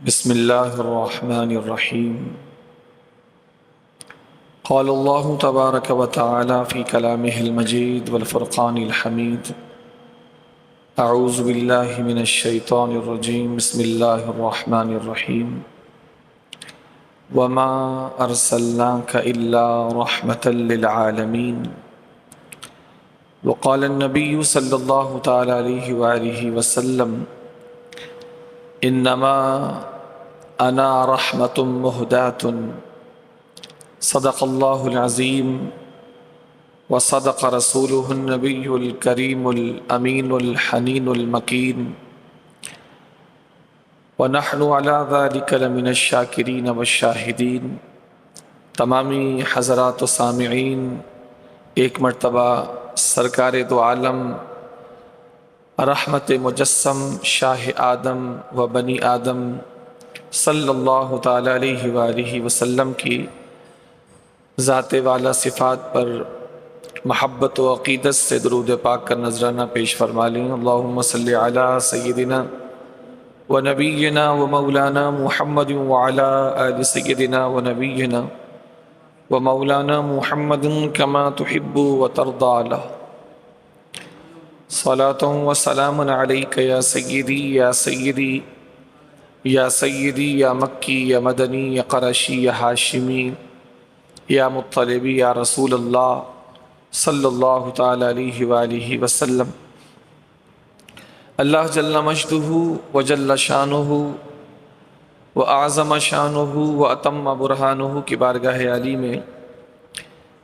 بسم الله الرحمن الرحيم. قال الله تبارك وتعالى في كلامه المجيد والفرقان الحميد: أعوذ بالله من الشيطان الرجيم. بسم الله الرحمن الرحيم. وما أرسلناك إلا رحمة للعالمين. وقال النبي صلى الله تعالى عليه وآله وسلم: انما انا رحمت مہدات. صدق اللہ العظیم وصدق رسولہ النبی الکریم الامین الحنین المکین، ونحن علی ذلک لمن الشاکرین والشاہدین. تمامی حضرات و سامعین، ایک مرتبہ سرکار دو عالم رحمت مجسم شاہ آدم و بنی آدم صلی اللہ تعالی علیہ وآلہ وسلم کی ذات والا صفات پر محبت و عقیدت سے درود پاک کا نذرانہ پیش فرما لیں. اللہم صلی علی سیدنا و نبینا و مولانا محمد وعلی آل سیدنا و نبینا و مولانا محمد کما تحب و ترضى له. صلاۃ و سلام علیک یا سیدی یا سیدی یا سیدی یا مکی یا مدنی یا قرشی یا ہاشمی یا مطلبی یا رسول اللہ صلی اللہ تعالی علیہ وآلہ وسلم. اللہ جل مجدہ و جل شانہ و اعظم شانہ و اتم برہانہ کی بارگاہ علی میں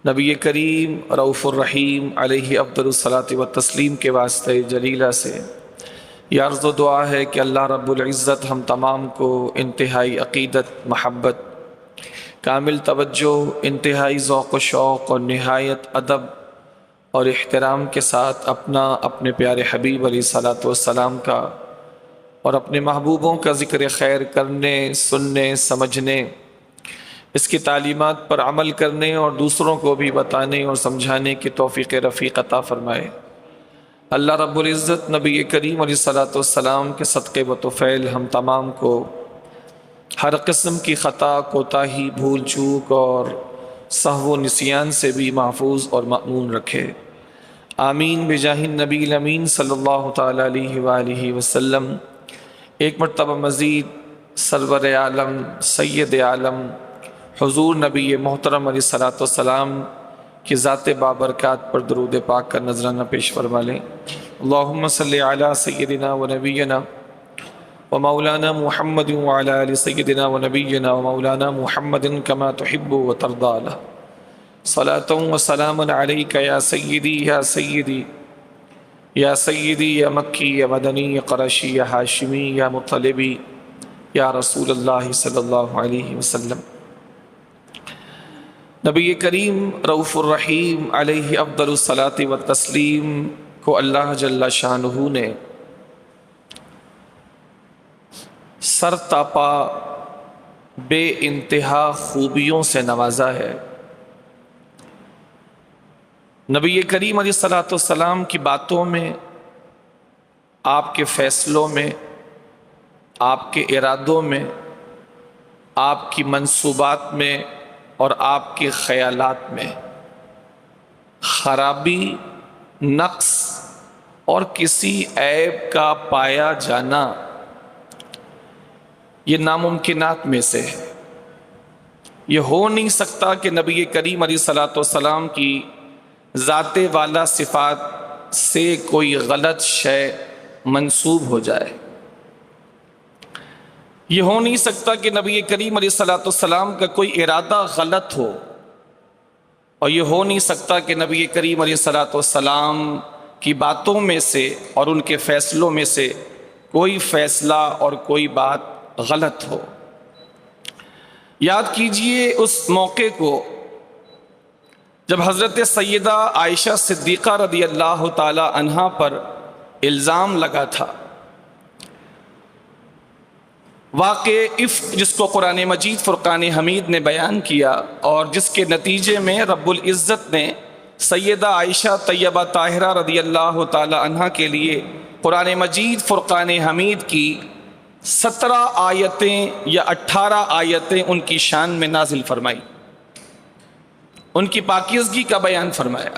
نبی کریم رؤوف الرحیم علیہ افضل الصلاۃ والتسلیم کے واسطے جلیلہ سے یہ عرض و دعا ہے کہ اللہ رب العزت ہم تمام کو انتہائی عقیدت، محبت، کامل توجہ، انتہائی ذوق و شوق اور نہایت ادب اور احترام کے ساتھ اپنے پیارے حبیب علیہ الصلاۃ والسلام کا اور اپنے محبوبوں کا ذکر خیر کرنے، سننے، سمجھنے، اس کی تعلیمات پر عمل کرنے اور دوسروں کو بھی بتانے اور سمجھانے کی توفیق رفیق عطا فرمائے. اللہ رب العزت نبی کریم علیہ الصلاۃ والسلام کے صدقے و طفیل ہم تمام کو ہر قسم کی خطا، کوتاہی، بھول چوک اور سہو و نسیان سے بھی محفوظ اور مأمون رکھے. آمین بجاہ النبی الامین صلی اللہ تعالی علیہ وآلہ وسلم. ایک مرتبہ مزید سرور عالم سید عالم حضور نبی محترم علیہ الصلاۃ والسلام کی ذات بابرکات پر درود پاک کا نذرانہ پیش فرما لیں. اللہم صلی علی سیدنا و نبینا و مولانا محمد وعلی آل سیدنا و نبینا و مولانا محمد کما تحب و ترضى له. صلاۃ و سلام علیک یا سیدی یا سیدی یا سیدی یا مکی یا مدنی یا قرشی یا ہاشمی یا مطلبی یا رسول اللہ صلی اللہ علیہ وسلم. نبی کریم رؤوف الرحیم علیہ افضل الصلاۃ والتسلیم کو اللہ جل شانہ نے سر تاپا بے انتہا خوبیوں سے نوازا ہے. نبی کریم علیہ الصلاۃ والسلام کی باتوں میں، آپ کے فیصلوں میں، آپ کے ارادوں میں، آپ کی منصوبات میں اور آپ کے خیالات میں خرابی، نقص اور کسی عیب کا پایا جانا یہ ناممکنات میں سے ہے. یہ ہو نہیں سکتا کہ نبی کریم علیہ الصلاۃ والسلام کی ذات والا صفات سے کوئی غلط شے منسوب ہو جائے. یہ ہو نہیں سکتا کہ نبی کریم علیہ الصلاۃ والسلام کا کوئی ارادہ غلط ہو، اور یہ ہو نہیں سکتا کہ نبی کریم علیہ الصلاۃ والسلام کی باتوں میں سے اور ان کے فیصلوں میں سے کوئی فیصلہ اور کوئی بات غلط ہو. یاد کیجئے اس موقع کو جب حضرت سیدہ عائشہ صدیقہ رضی اللہ تعالی عنہا پر الزام لگا تھا. واقع افک جس کو قرآن مجید فرقان حمید نے بیان کیا اور جس کے نتیجے میں رب العزت نے سیدہ عائشہ طیبہ طاہرہ رضی اللہ تعالی عنہا کے لیے قرآن مجید فرقان حمید کی 17 آیتیں یا 18 آیتیں ان کی شان میں نازل فرمائی، ان کی پاکیزگی کا بیان فرمایا۔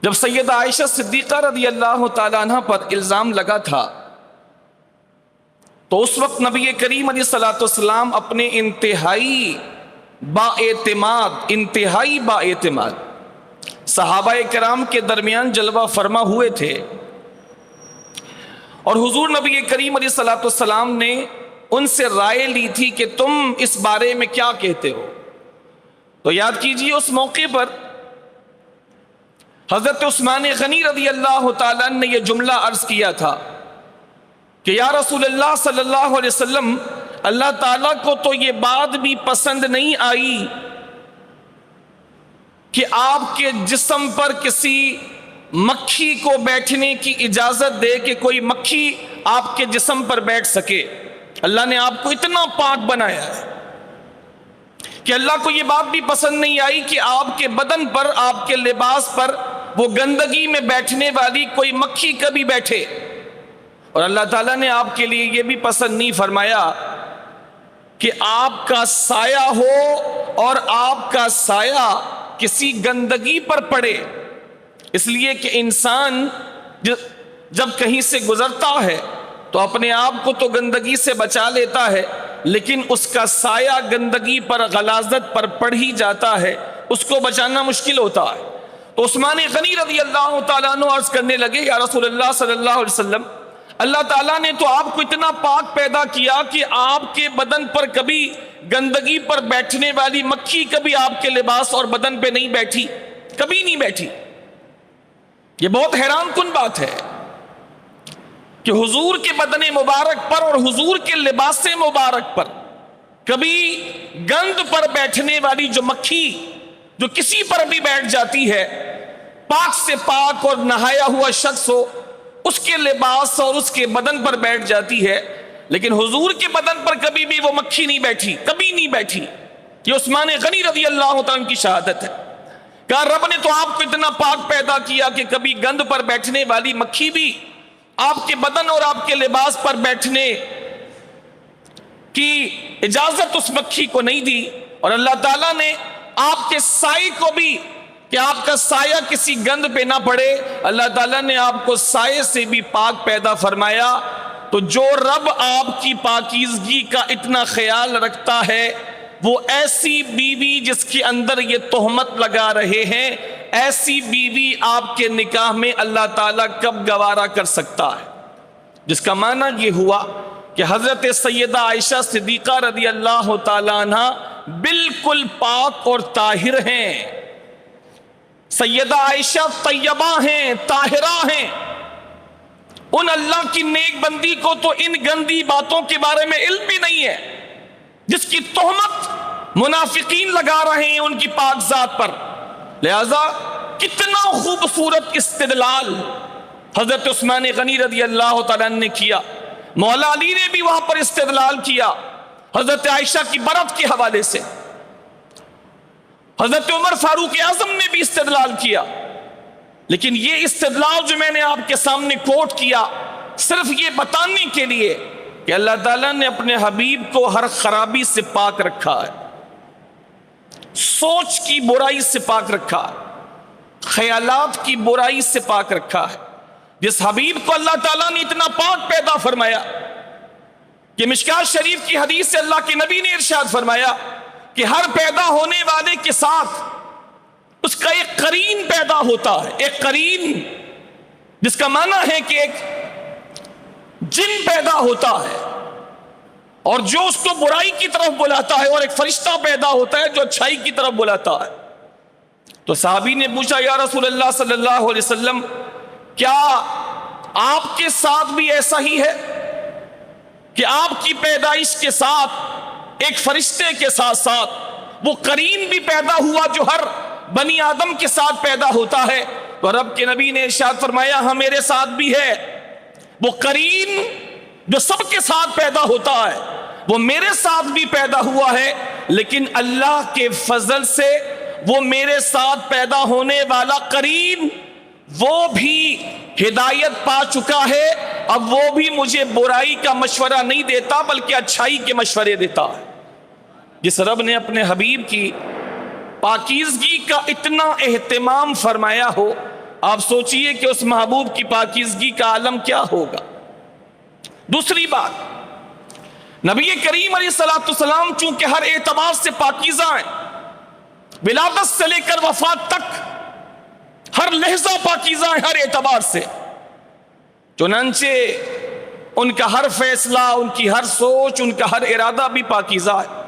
جب سیدہ عائشہ صدیقہ رضی اللہ تعالیٰ عنہ پر الزام لگا تھا تو اس وقت نبی کریم علیہ الصلوۃ والسلام اپنے انتہائی با اعتماد صحابہ کرام کے درمیان جلوہ فرما ہوئے تھے، اور حضور نبی کریم علیہ الصلوۃ والسلام نے ان سے رائے لی تھی کہ تم اس بارے میں کیا کہتے ہو۔ تو یاد کیجئے اس موقع پر حضرت عثمان غنی رضی اللہ تعالیٰ نے یہ جملہ عرض کیا تھا کہ یا رسول اللہ صلی اللہ علیہ وسلم، اللہ تعالیٰ کو تو یہ بات بھی پسند نہیں آئی کہ آپ کے جسم پر کسی مکھی کو بیٹھنے کی اجازت دے کہ کوئی مکھی آپ کے جسم پر بیٹھ سکے۔ اللہ نے آپ کو اتنا پاک بنایا ہے کہ اللہ کو یہ بات بھی پسند نہیں آئی کہ آپ کے بدن پر، آپ کے لباس پر وہ گندگی میں بیٹھنے والی کوئی مکھی کبھی بیٹھے، اور اللہ تعالیٰ نے آپ کے لیے یہ بھی پسند نہیں فرمایا کہ آپ کا سایہ ہو اور آپ کا سایہ کسی گندگی پر پڑے، اس لیے کہ انسان جب کہیں سے گزرتا ہے تو اپنے آپ کو تو گندگی سے بچا لیتا ہے، لیکن اس کا سایہ گندگی پر، غلاظت پر پڑ ہی جاتا ہے، اس کو بچانا مشکل ہوتا ہے۔ تو عثمان غنی رضی اللہ تعالیٰ عنہ عرض کرنے لگے، یا رسول اللہ صلی اللہ علیہ وسلم، اللہ تعالیٰ نے تو آپ کو اتنا پاک پیدا کیا کہ آپ کے بدن پر کبھی گندگی پر بیٹھنے والی مکھی کبھی آپ کے لباس اور بدن پہ نہیں بیٹھی، کبھی نہیں بیٹھی۔ یہ بہت حیران کن بات ہے کہ حضور کے بدن مبارک پر اور حضور کے لباس مبارک پر کبھی گند پر بیٹھنے والی جو مکھی جو کسی پر بھی بیٹھ جاتی ہے، پاک سے پاک اور نہایا ہوا شخص ہو، اس کے لباس اور اس کے بدن پر بیٹھ جاتی ہے، لیکن حضور کے بدن پر کبھی بھی وہ مکھی نہیں بیٹھی، کبھی نہیں بیٹھی۔ یہ عثمان غنی رضی اللہ تعالیٰ کی شہادت ہے۔ کہا رب نے تو آپ کو اتنا پاک پیدا کیا کہ کبھی گند پر بیٹھنے والی مکھی بھی آپ کے بدن اور آپ کے لباس پر بیٹھنے کی اجازت اس مکھی کو نہیں دی، اور اللہ تعالیٰ نے آپ کے سائے کو بھی، کہ آپ کا سایہ کسی گند پہ نہ پڑے، اللہ تعالیٰ نے آپ کو سائے سے بھی پاک پیدا فرمایا۔ تو جو رب آپ کی پاکیزگی کا اتنا خیال رکھتا ہے، وہ ایسی بیوی جس کے اندر یہ تہمت لگا رہے ہیں، ایسی بیوی آپ کے نکاح میں اللہ تعالیٰ کب گوارا کر سکتا ہے؟ جس کا معنی یہ ہوا کہ حضرت سیدہ عائشہ صدیقہ رضی اللہ تعالیٰ عنہ بالکل پاک اور طاہر ہیں۔ سیدہ عائشہ طیبہ ہیں، طاہرہ ہیں۔ ان اللہ کی نیک بندی کو تو ان گندی باتوں کے بارے میں علم بھی نہیں ہے جس کی تہمت منافقین لگا رہے ہیں ان کی پاک ذات پر۔ لہذا کتنا خوبصورت استدلال حضرت عثمان غنی رضی اللہ تعالیٰ نے کیا، مولا علی نے بھی وہاں پر استدلال کیا حضرت عائشہ کی برات کے حوالے سے، حضرت عمر فاروق اعظم نے بھی استدلال کیا۔ لیکن یہ استدلال جو میں نے آپ کے سامنے کوٹ کیا، صرف یہ بتانے کے لیے کہ اللہ تعالیٰ نے اپنے حبیب کو ہر خرابی سے پاک رکھا ہے، سوچ کی برائی سے پاک رکھا ہے، خیالات کی برائی سے پاک رکھا ہے۔ جس حبیب کو اللہ تعالیٰ نے اتنا پاک پیدا فرمایا کہ مشکات شریف کی حدیث سے اللہ کے نبی نے ارشاد فرمایا کہ ہر پیدا ہونے والے کے ساتھ اس کا ایک قرین پیدا ہوتا ہے، ایک قرین جس کا معنی ہے کہ ایک جن پیدا ہوتا ہے اور جو اس کو برائی کی طرف بلاتا ہے، اور ایک فرشتہ پیدا ہوتا ہے جو اچھائی کی طرف بلاتا ہے۔ تو صحابی نے پوچھا یا رسول اللہ صلی اللہ علیہ وسلم، کیا آپ کے ساتھ بھی ایسا ہی ہے کہ آپ کی پیدائش کے ساتھ ایک فرشتے کے ساتھ ساتھ وہ قرین بھی پیدا ہوا جو ہر بنی آدم کے ساتھ پیدا ہوتا ہے؟ تو رب کے نبی نے ارشاد فرمایا ہاں میرے ساتھ بھی ہے، وہ قرین جو سب کے ساتھ پیدا ہوتا ہے وہ میرے ساتھ بھی پیدا ہوا ہے، لیکن اللہ کے فضل سے وہ میرے ساتھ پیدا ہونے والا قرین وہ بھی ہدایت پا چکا ہے اب وہ بھی مجھے برائی کا مشورہ نہیں دیتا بلکہ اچھائی کے مشورے دیتا ہے۔ جس رب نے اپنے حبیب کی پاکیزگی کا اتنا اہتمام فرمایا ہو، آپ سوچئے کہ اس محبوب کی پاکیزگی کا عالم کیا ہوگا۔ دوسری بات، نبی کریم علیہ السلام چونکہ ہر اعتبار سے پاکیزہ ہیں، ولادت سے لے کر وفات تک ہر لحظہ پاکیزہ ہیں ہر اعتبار سے، چنانچہ ان کا ہر فیصلہ، ان کی ہر سوچ، ان کا ہر ارادہ بھی پاکیزہ ہے،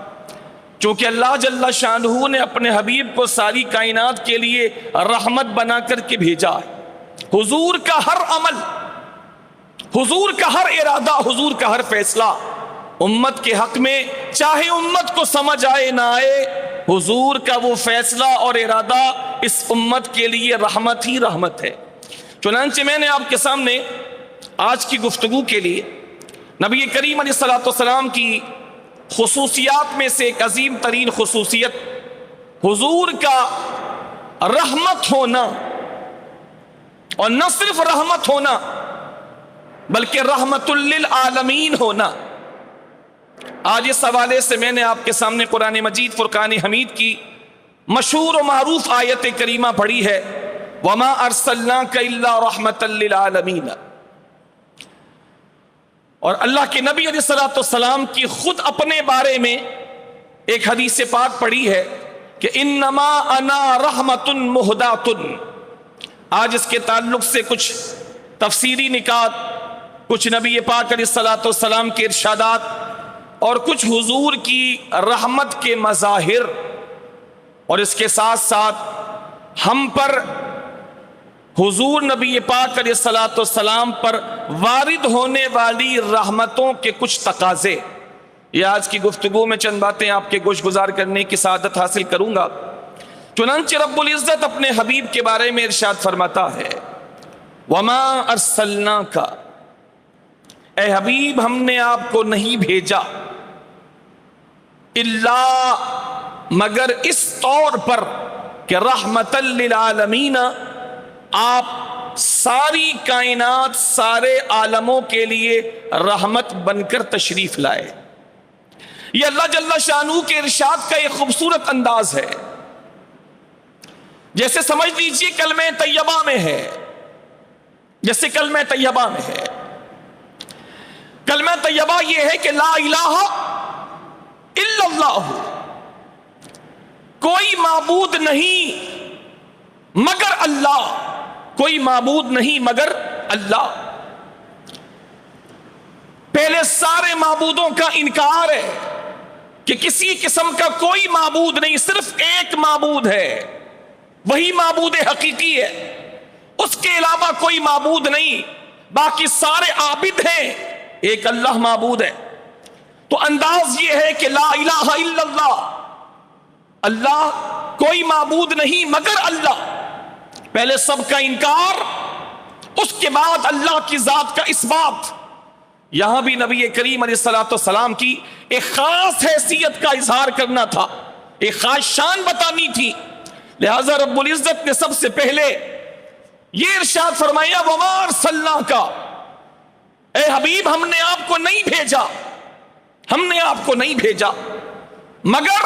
چونکہ اللہ جل شانہ نے اپنے حبیب کو ساری کائنات کے لیے رحمت بنا کر کے بھیجا ہے۔ حضور کا ہر عمل، حضور کا ہر ارادہ، حضور کا ہر فیصلہ امت کے حق میں، چاہے امت کو سمجھ آئے نہ آئے، حضور کا وہ فیصلہ اور ارادہ اس امت کے لیے رحمت ہی رحمت ہے۔ چنانچہ میں نے آپ کے سامنے آج کی گفتگو کے لیے نبی کریم علیہ السلام کی خصوصیات میں سے ایک عظیم ترین خصوصیت حضور کا رحمت ہونا، اور نہ صرف رحمت ہونا بلکہ رحمت للعالمین ہونا، آج اس حوالے سے میں نے آپ کے سامنے قرآن مجید فرقان حمید کی مشہور و معروف آیت کریمہ پڑھی ہے، وَمَا أَرْسَلْنَاكَ إِلَّا رَحْمَةً لِّلْعَالَمِينَ، اور اللہ کے نبی علیہ السلام کی خود اپنے بارے میں ایک حدیث پاک پڑھی ہے کہ انما انا رحمت مہدات۔ آج اس کے تعلق سے کچھ تفسیری نکات، کچھ نبی پاک علیہ السلام کے ارشادات اور کچھ حضور کی رحمت کے مظاہر، اور اس کے ساتھ ساتھ ہم پر حضور نبی پاک علیہ السلام پر وارد ہونے والی رحمتوں کے کچھ تقاضے، یہ آج کی گفتگو میں چند باتیں آپ کے گوش گزار کرنے کی سعادت حاصل کروں گا۔ چنانچہ رب العزت اپنے حبیب کے بارے میں ارشاد فرماتا ہے، وَمَا أَرْسَلْنَاكَ، اے حبیب ہم نے آپ کو نہیں بھیجا، الا مگر اس طور پر کہ رحمت للعالمین، آپ ساری کائنات، سارے عالموں کے لیے رحمت بن کر تشریف لائے۔ یہ اللہ جل شانہ کے ارشاد کا ایک خوبصورت انداز ہے، جیسے سمجھ لیجئے کلمہ طیبہ میں ہے، جیسے کلمہ طیبہ میں ہے۔ کلمہ طیبہ یہ ہے کہ لا الہ الا اللہ، کوئی معبود نہیں مگر اللہ، کوئی معبود نہیں مگر اللہ۔ پہلے سارے معبودوں کا انکار ہے کہ کسی قسم کا کوئی معبود نہیں، صرف ایک معبود ہے، وہی معبود حقیقی ہے، اس کے علاوہ کوئی معبود نہیں، باقی سارے عابد ہیں، ایک اللہ معبود ہے۔ تو انداز یہ ہے کہ لا الہ الا اللہ، اللہ کوئی معبود نہیں مگر اللہ، پہلے سب کا انکار، اس کے بعد اللہ کی ذات کا اثبات۔ یہاں بھی نبی کریم علیہ السلام کی ایک خاص حیثیت کا اظہار کرنا تھا، ایک خاص شان بتانی تھی، لہذا رب العزت نے سب سے پہلے یہ ارشاد فرمایا، وَمَا أَرْسَلْنَاكَ، اے حبیب ہم نے آپ کو نہیں بھیجا، ہم نے آپ کو نہیں بھیجا مگر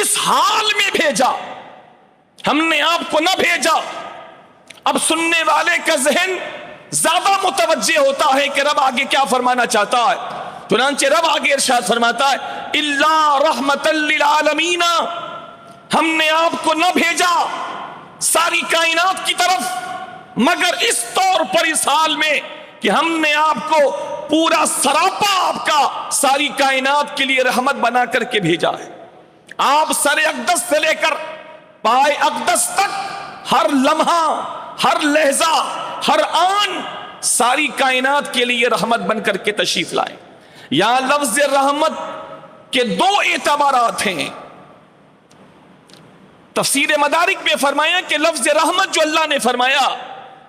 اس حال میں بھیجا، ہم نے آپ کو نہ بھیجا۔ اب سننے والے کا ذہن زیادہ متوجہ ہوتا ہے کہ رب آگے کیا فرمانا چاہتا ہے، چنانچہ رب آگے ارشاد فرماتا ہے، الا رحمت للعالمین، ہم نے آپ کو نہ بھیجا ساری کائنات کی طرف مگر اس طور پر، اس حال میں کہ ہم نے آپ کو پورا سراپا آپ کا ساری کائنات کے لیے رحمت بنا کر کے بھیجا ہے۔ آپ سر اقدس سے لے کر پائے اقدس تک ہر لمحہ، ہر لحظہ، ہر آن ساری کائنات کے لیے رحمت بن کر کے تشریف لائے۔ یہاں لفظ رحمت کے دو اعتبارات ہیں۔ تفسیر مدارک میں فرمایا کہ لفظ رحمت جو اللہ نے فرمایا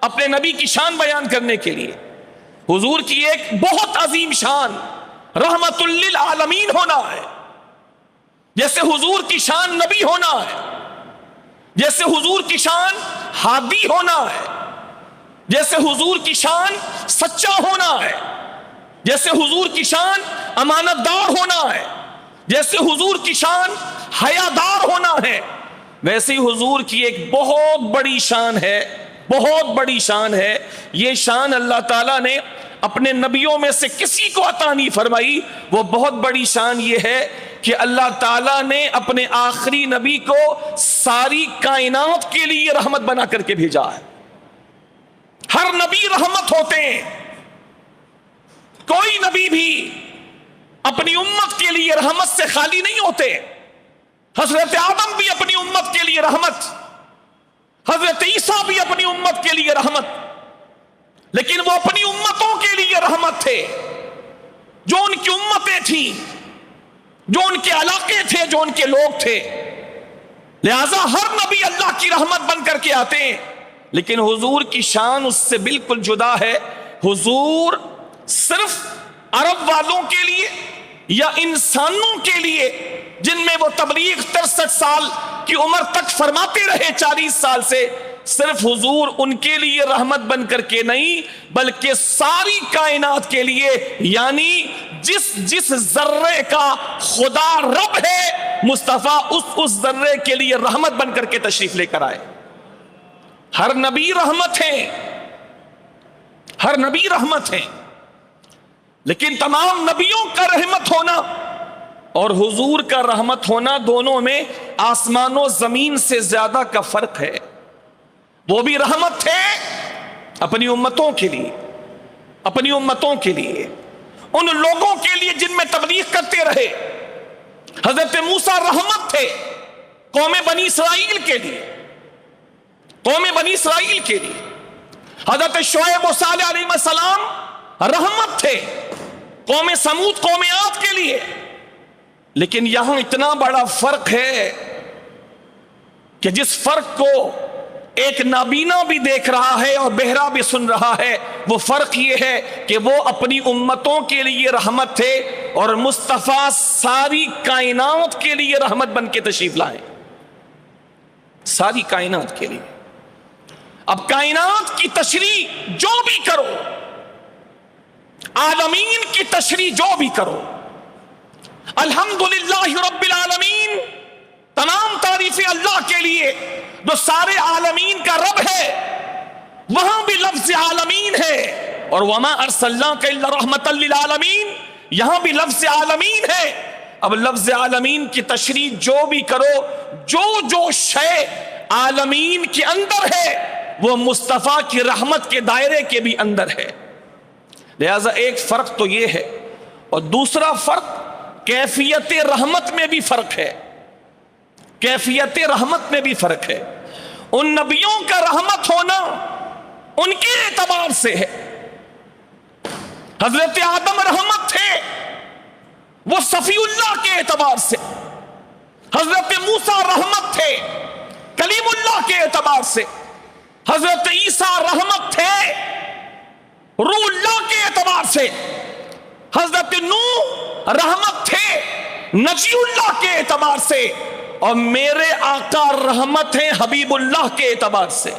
اپنے نبی کی شان بیان کرنے کے لیے، حضور کی ایک بہت عظیم شان رحمت للعالمین ہونا ہے، جیسے حضور کی شان نبی ہونا ہے، جیسے حضور کی شان ہادی ہونا ہے، جیسے حضور کی شان سچا ہونا ہے، جیسے حضور کی شان امانت دار ہونا ہے، جیسے حضور کی شان حیادار ہونا ہے، ویسے ہی حضور کی ایک بہت بڑی شان ہے، بہت بڑی شان ہے۔ یہ شان اللہ تعالیٰ نے اپنے نبیوں میں سے کسی کو عطا نہیں فرمائی۔ وہ بہت بڑی شان یہ ہے کہ اللہ تعالیٰ نے اپنے آخری نبی کو ساری کائنات کے لیے رحمت بنا کر کے بھیجا ہے۔ ہر نبی رحمت ہوتے ہیں، کوئی نبی بھی اپنی امت کے لیے رحمت سے خالی نہیں ہوتے۔ حضرت آدم بھی اپنی امت کے لیے رحمت، حضرت عیسیٰ بھی اپنی امت کے لیے رحمت، لیکن وہ اپنی امتوں کے لیے رحمت تھے، جو ان کی امتیں تھیں، جو ان کے علاقے تھے، جو ان کے لوگ تھے۔ لہذا ہر نبی اللہ کی رحمت بن کر کے آتے ہیں، لیکن حضور کی شان اس سے بالکل جدا ہے۔ حضور صرف عرب والوں کے لیے یا انسانوں کے لیے جن میں وہ تبلیغ 63 سال کی عمر تک فرماتے رہے، 40 سال سے، صرف حضور ان کے لیے رحمت بن کر کے نہیں بلکہ ساری کائنات کے لیے، یعنی جس ذرے کا خدا رب ہے، مصطفیٰ اس ذرے کے لیے رحمت بن کر کے تشریف لے کر آئے۔ ہر نبی رحمت ہے، ہر نبی رحمت ہے، لیکن تمام نبیوں کا رحمت ہونا اور حضور کا رحمت ہونا، دونوں میں آسمان و زمین سے زیادہ کا فرق ہے۔ وہ بھی رحمت تھے اپنی امتوں کے لیے، اپنی امتوں کے لیے، ان لوگوں کے لیے جن میں تبلیغ کرتے رہے۔ حضرت موسیٰ رحمت تھے قوم بنی اسرائیل کے لیے، قوم بنی اسرائیل کے لیے۔ حضرت شعیب و صالح علیہ السلام رحمت تھے قوم سمود، قوم عاد کے لیے۔ لیکن یہاں اتنا بڑا فرق ہے کہ جس فرق کو ایک نابینا بھی دیکھ رہا ہے اور بہرا بھی سن رہا ہے، وہ فرق یہ ہے کہ وہ اپنی امتوں کے لیے رحمت تھے اور مصطفیٰ ساری کائنات کے لیے رحمت بن کے تشریف لائے، ساری کائنات کے لیے۔ اب کائنات کی تشریح جو بھی کرو، عالمین کی تشریح جو بھی کرو، الحمدللہ رب العالمین، تمام تعریفیں اللہ کے لیے جو سارے عالمین کا رب ہے۔ وہاں بھی لفظ عالمین ہے، اور وما ارسلناک الا رحمتا للعالمین، یہاں بھی لفظ عالمین ہے۔ اب لفظ عالمین کی تشریح جو بھی کرو، جو شے عالمین کے اندر ہے وہ مصطفیٰ کی رحمت کے دائرے کے بھی اندر ہے۔ لہذا ایک فرق تو یہ ہے، اور دوسرا فرق کیفیت رحمت میں بھی فرق ہے، کیفیت رحمت میں بھی فرق ہے۔ ان نبیوں کا رحمت ہونا ان کے اعتبار سے ہے۔ حضرت آدم رحمت تھے، وہ صفی اللہ کے اعتبار سے۔ حضرت موسیٰ رحمت تھے کلیم اللہ کے اعتبار سے۔ حضرت عیسیٰ رحمت تھے روح اللہ کے اعتبار سے۔ حضرت نوح رحمت تھے نجی اللہ کے اعتبار سے، اور میرے آقا رحمت ہیں حبیب اللہ کے اعتبار سے،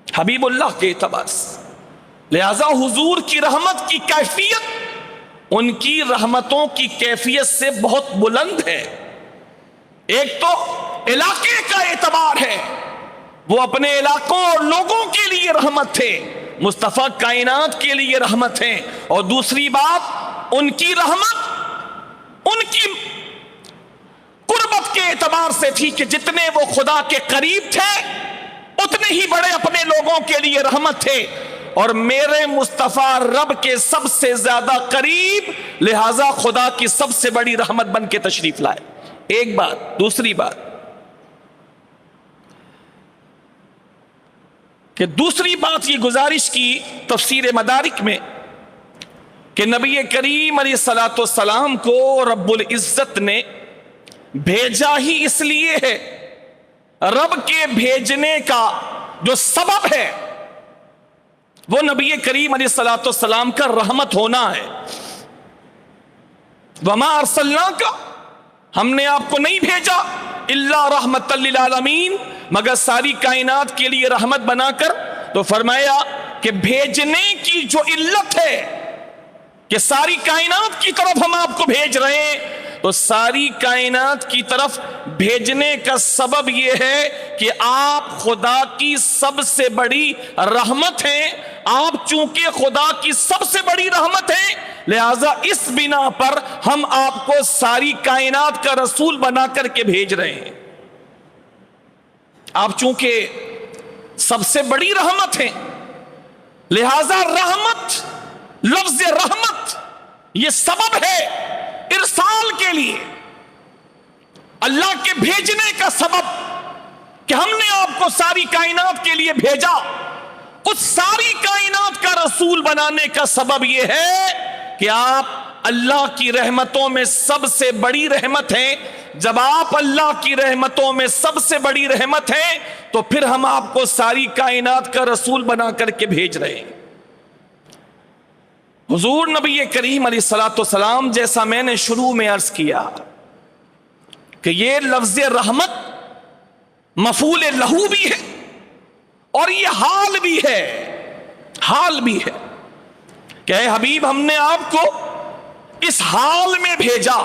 حبیب اللہ کے اعتبار سے۔ لہذا حضور کی رحمت کی کیفیت ان کی رحمتوں کی کیفیت سے بہت بلند ہے۔ ایک تو علاقے کا اعتبار ہے، وہ اپنے علاقوں اور لوگوں کے لیے رحمت تھے، مصطفیٰ کائنات کے لیے رحمت ہیں۔ اور دوسری بات، ان کی رحمت ان کی قربت کے اعتبار سے تھی کہ جتنے وہ خدا کے قریب تھے اتنے ہی بڑے اپنے لوگوں کے لیے رحمت تھے، اور میرے مصطفیٰ رب کے سب سے زیادہ قریب، لہذا خدا کی سب سے بڑی رحمت بن کے تشریف لائے۔ ایک بات۔ دوسری بات کہ دوسری بات یہ گزارش کی تفسیر مدارک میں کہ نبی کریم علیہ الصلوۃ والسلام کو رب العزت نے بھیجا ہی اس لیے ہے، رب کے بھیجنے کا جو سبب ہے وہ نبی کریم علیہ الصلوۃ والسلام کا رحمت ہونا ہے۔ وما ارسلناک، ہم نے آپ کو نہیں بھیجا الا رحمتا للعالمین، مگر ساری کائنات کے لیے رحمت بنا کر تو فرمایا کہ بھیجنے کی جو علت ہے کہ ساری کائنات کی طرف ہم آپ کو بھیج رہے ہیں، تو ساری کائنات کی طرف بھیجنے کا سبب یہ ہے کہ آپ خدا کی سب سے بڑی رحمت ہیں۔ آپ چونکہ خدا کی سب سے بڑی رحمت ہیں، لہذا اس بنا پر ہم آپ کو ساری کائنات کا رسول بنا کر کے بھیج رہے ہیں۔ آپ چونکہ سب سے بڑی رحمت ہیں، لہذا رحمت، لفظ رحمت یہ سبب ہے ارسال کے لیے، اللہ کے بھیجنے کا سبب کہ ہم نے آپ کو ساری کائنات کے لیے بھیجا۔ اس ساری کائنات کا رسول بنانے کا سبب یہ ہے کہ آپ اللہ کی رحمتوں میں سب سے بڑی رحمت ہیں۔ جب آپ اللہ کی رحمتوں میں سب سے بڑی رحمت ہیں تو پھر ہم آپ کو ساری کائنات کا رسول بنا کر کے بھیج رہے ہیں۔ حضور نبی کریم علیہ الصلوۃ والسلام، جیسا میں نے شروع میں عرض کیا کہ یہ لفظ رحمت مفعول لہو بھی ہے اور یہ حال بھی ہے، حال بھی ہے کہ اے حبیب ہم نے آپ کو اس حال میں بھیجا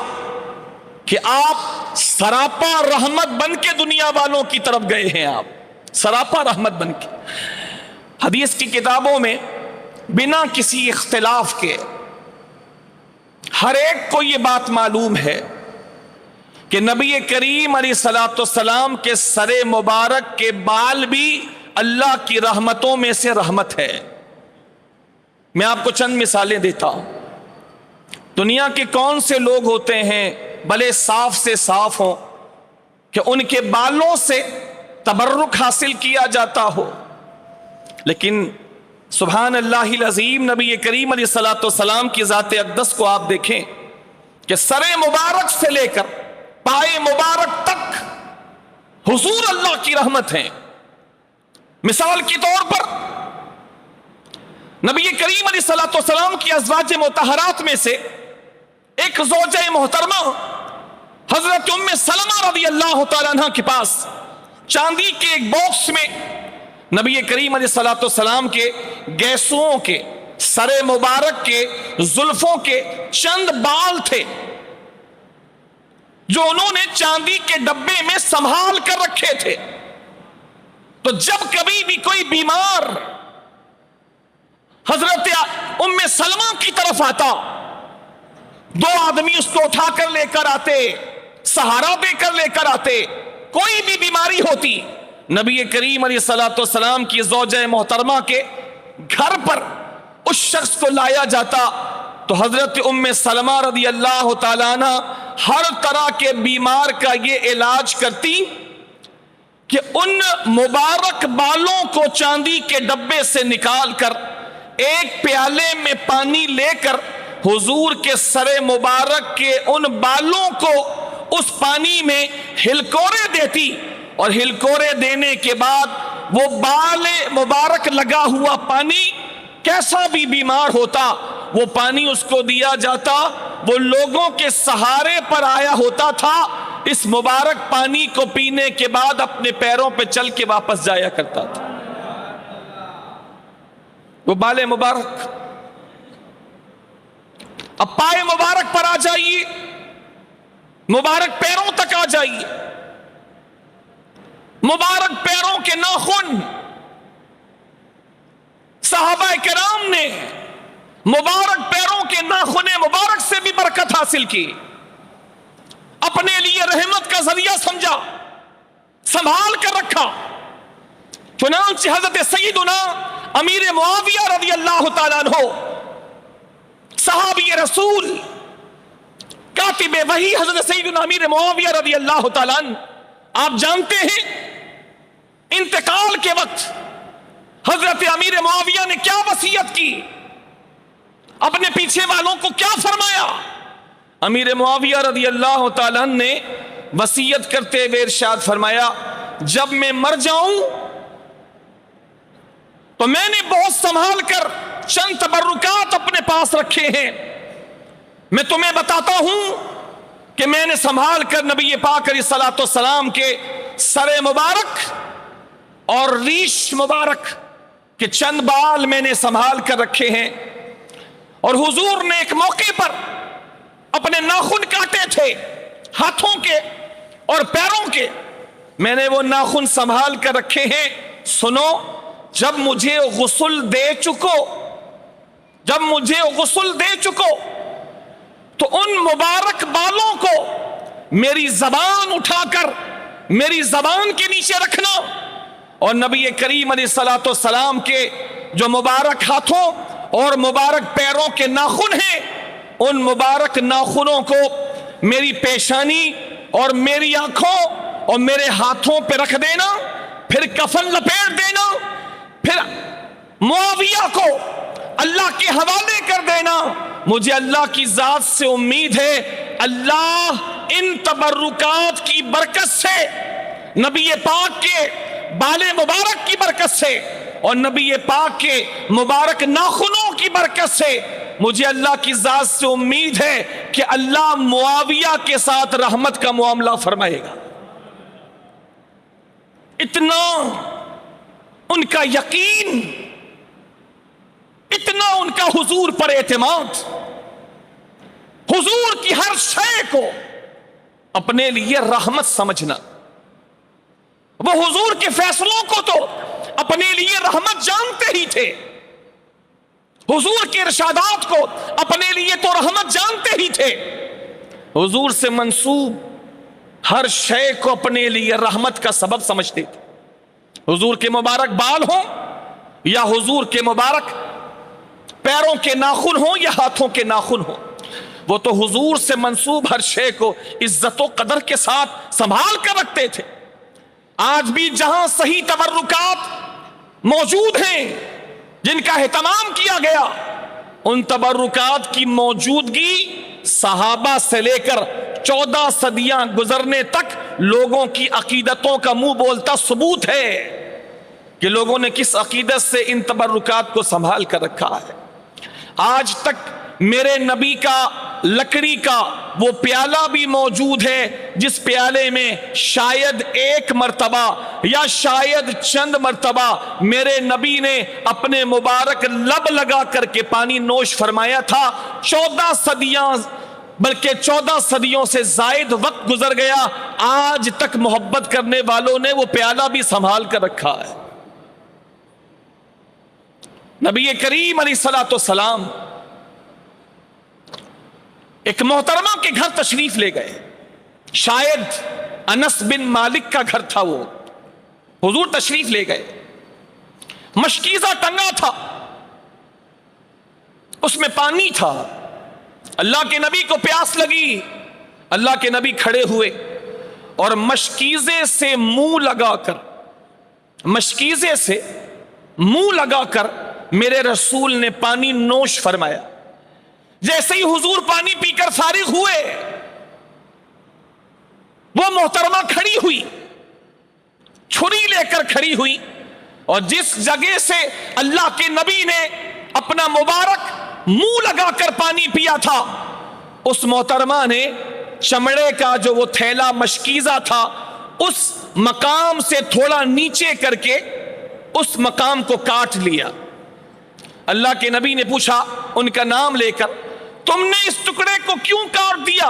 کہ آپ سراپا رحمت بن کے دنیا والوں کی طرف گئے ہیں۔ آپ سراپا رحمت بن کے، حدیث کی کتابوں میں بنا کسی اختلاف کے ہر ایک کو یہ بات معلوم ہے کہ نبی کریم علیہ الصلوۃ والسلام کے سر مبارک کے بال بھی اللہ کی رحمتوں میں سے رحمت ہے۔ میں آپ کو چند مثالیں دیتا ہوں۔ دنیا کے کون سے لوگ ہوتے ہیں بھلے صاف سے صاف ہوں کہ ان کے بالوں سے تبرک حاصل کیا جاتا ہو، لیکن سبحان اللہ العظیم نبی کریم علیہ الصلوۃ والسلام کی ذات اقدس کو آپ دیکھیں کہ سر مبارک سے لے کر پائے مبارک تک حضور اللہ کی رحمت ہیں۔ مثال کے طور پر نبی کریم علیہ الصلوۃ والسلام کی ازواج مطہرات میں سے ایک زوجہ محترمہ حضرت ام سلمہ رضی اللہ تعالیٰ عنہ کے پاس چاندی کے ایک باکس میں نبی کریم علیہ الصلوۃ والسلام کے گیسوؤں کے سر مبارک کے زلفوں کے چند بال تھے جو انہوں نے چاندی کے ڈبے میں سنبھال کر رکھے تھے۔ تو جب کبھی بھی کوئی بیمار حضرت ام سلمہ کی طرف آتا، دو آدمی اس کو اٹھا کر لے کر آتے، سہارا دے کر لے کر آتے۔ کوئی بھی بیماری ہوتی، نبی کریم علیہ الصلوۃ والسلام کی زوجہ محترمہ کے گھر پر اس شخص کو لایا جاتا تو حضرت ام سلمہ رضی اللہ تعالیٰ عنہ ہر طرح کے بیمار کا یہ علاج کرتی کہ ان مبارک بالوں کو چاندی کے ڈبے سے نکال کر ایک پیالے میں پانی لے کر حضور کے سر مبارک کے ان بالوں کو اس پانی میں ہلکورے دیتی، اور ہلکورے دینے کے بعد وہ بال مبارک لگا ہوا پانی کیسا بھی بیمار ہوتا وہ پانی اس کو دیا جاتا، وہ لوگوں کے سہارے پر آیا ہوتا تھا، اس مبارک پانی کو پینے کے بعد اپنے پیروں پہ چل کے واپس جایا کرتا تھا۔ وہ بال مبارک۔ اب پائے مبارک پر آ جائیے، مبارک پیروں تک آ جائیے۔ مبارک پیروں کے ناخن، صحابہ کرام نے مبارک پیروں کے ناخن مبارک سے بھی برکت حاصل کی، اپنے لیے رحمت کا ذریعہ سمجھا، سنبھال کر رکھا۔ چنانچہ حضرت سیدنا امیر معاویہ رضی اللہ تعالیٰ عنہ، صحابی رسول، کاتب وحی حضرت سیدنا امیر معاویہ رضی اللہ تعالیٰ عنہ، آپ جانتے ہیں انتقال کے وقت حضرت امیر معاویہ نے کیا وصیت کی، اپنے پیچھے والوں کو کیا فرمایا؟ امیر معاویہ رضی اللہ تعالیٰ عنہ نے وصیت کرتے ہوئے ارشاد فرمایا، جب میں مر جاؤں تو میں نے بہت سنبھال کر چند تبرکات اپنے پاس رکھے ہیں، میں تمہیں بتاتا ہوں کہ میں نے سنبھال کر نبی پاک علیہ الصلوۃ والسلام کے سر مبارک اور ریش مبارک کہ چند بال میں نے سنبھال کر رکھے ہیں، اور حضور نے ایک موقع پر اپنے ناخن کاٹے تھے ہاتھوں کے اور پیروں کے، میں نے وہ ناخن سنبھال کر رکھے ہیں۔ سنو، جب مجھے غسل دے چکو تو ان مبارک بالوں کو میری زبان اٹھا کر میری زبان کے نیچے رکھنا، اور نبی کریم علیہ الصلوۃ والسلام کے جو مبارک ہاتھوں اور مبارک پیروں کے ناخن ہیں، ان مبارک ناخنوں کو میری پیشانی اور میری آنکھوں اور میرے ہاتھوں پہ رکھ دینا، پھر کفن لپیٹ دینا، پھر معاویہ کو اللہ کے حوالے کر دینا۔ مجھے اللہ کی ذات سے امید ہے اللہ ان تبرکات کی برکت سے، نبی پاک کے بال مبارک کی برکت سے اور نبی پاک کے مبارک ناخنوں کی برکت سے، مجھے اللہ کی ذات سے امید ہے کہ اللہ معاویہ کے ساتھ رحمت کا معاملہ فرمائے گا۔ اتنا ان کا یقین، اتنا ان کا حضور پر اعتماد، حضور کی ہر شے کو اپنے لیے رحمت سمجھنا، وہ حضور کے فیصلوں کو تو اپنے لیے رحمت جانتے ہی تھے، حضور کے ارشادات کو اپنے لیے تو رحمت جانتے ہی تھے، حضور سے منسوب ہر شے کو اپنے لیے رحمت کا سبب سمجھتے تھے۔ حضور کے مبارک بال ہوں یا حضور کے مبارک پیروں کے ناخن ہوں یا ہاتھوں کے ناخن ہوں، وہ تو حضور سے منسوب ہر شے کو عزت و قدر کے ساتھ سنبھال کر رکھتے تھے۔ آج بھی جہاں صحیح تبرکات موجود ہیں جن کا اہتمام کیا گیا، ان تبرکات کی موجودگی صحابہ سے لے کر 14 صدیاں گزرنے تک لوگوں کی عقیدتوں کا منہ بولتا ثبوت ہے کہ لوگوں نے کس عقیدت سے ان تبرکات کو سنبھال کر رکھا ہے۔ آج تک میرے نبی کا لکڑی کا وہ پیالہ بھی موجود ہے جس پیالے میں شاید ایک مرتبہ یا شاید چند مرتبہ میرے نبی نے اپنے مبارک لب لگا کر کے پانی نوش فرمایا تھا۔ 14 صدیاں بلکہ 14 صدیوں سے زائد وقت گزر گیا، آج تک محبت کرنے والوں نے وہ پیالہ بھی سنبھال کر رکھا ہے۔ نبی کریم علیہ الصلوۃ والسلام ایک محترمہ کے گھر تشریف لے گئے، شاید انس بن مالک کا گھر تھا، وہ حضور تشریف لے گئے، مشکیزہ ٹنگا تھا، اس میں پانی تھا، اللہ کے نبی کو پیاس لگی، اللہ کے نبی کھڑے ہوئے اور مشکیزے سے منہ لگا کر میرے رسول نے پانی نوش فرمایا۔ جیسے ہی حضور پانی پی کر فارغ ہوئے، وہ محترمہ کھڑی ہوئی، چھری لے کر کھڑی ہوئی، اور جس جگہ سے اللہ کے نبی نے اپنا مبارک منہ لگا کر پانی پیا تھا، اس محترمہ نے چمڑے کا جو وہ تھیلا مشکیزہ تھا اس مقام سے تھوڑا نیچے کر کے اس مقام کو کاٹ لیا۔ اللہ کے نبی نے پوچھا ان کا نام لے کر، تم نے اس ٹکڑے کو کیوں کاٹ دیا؟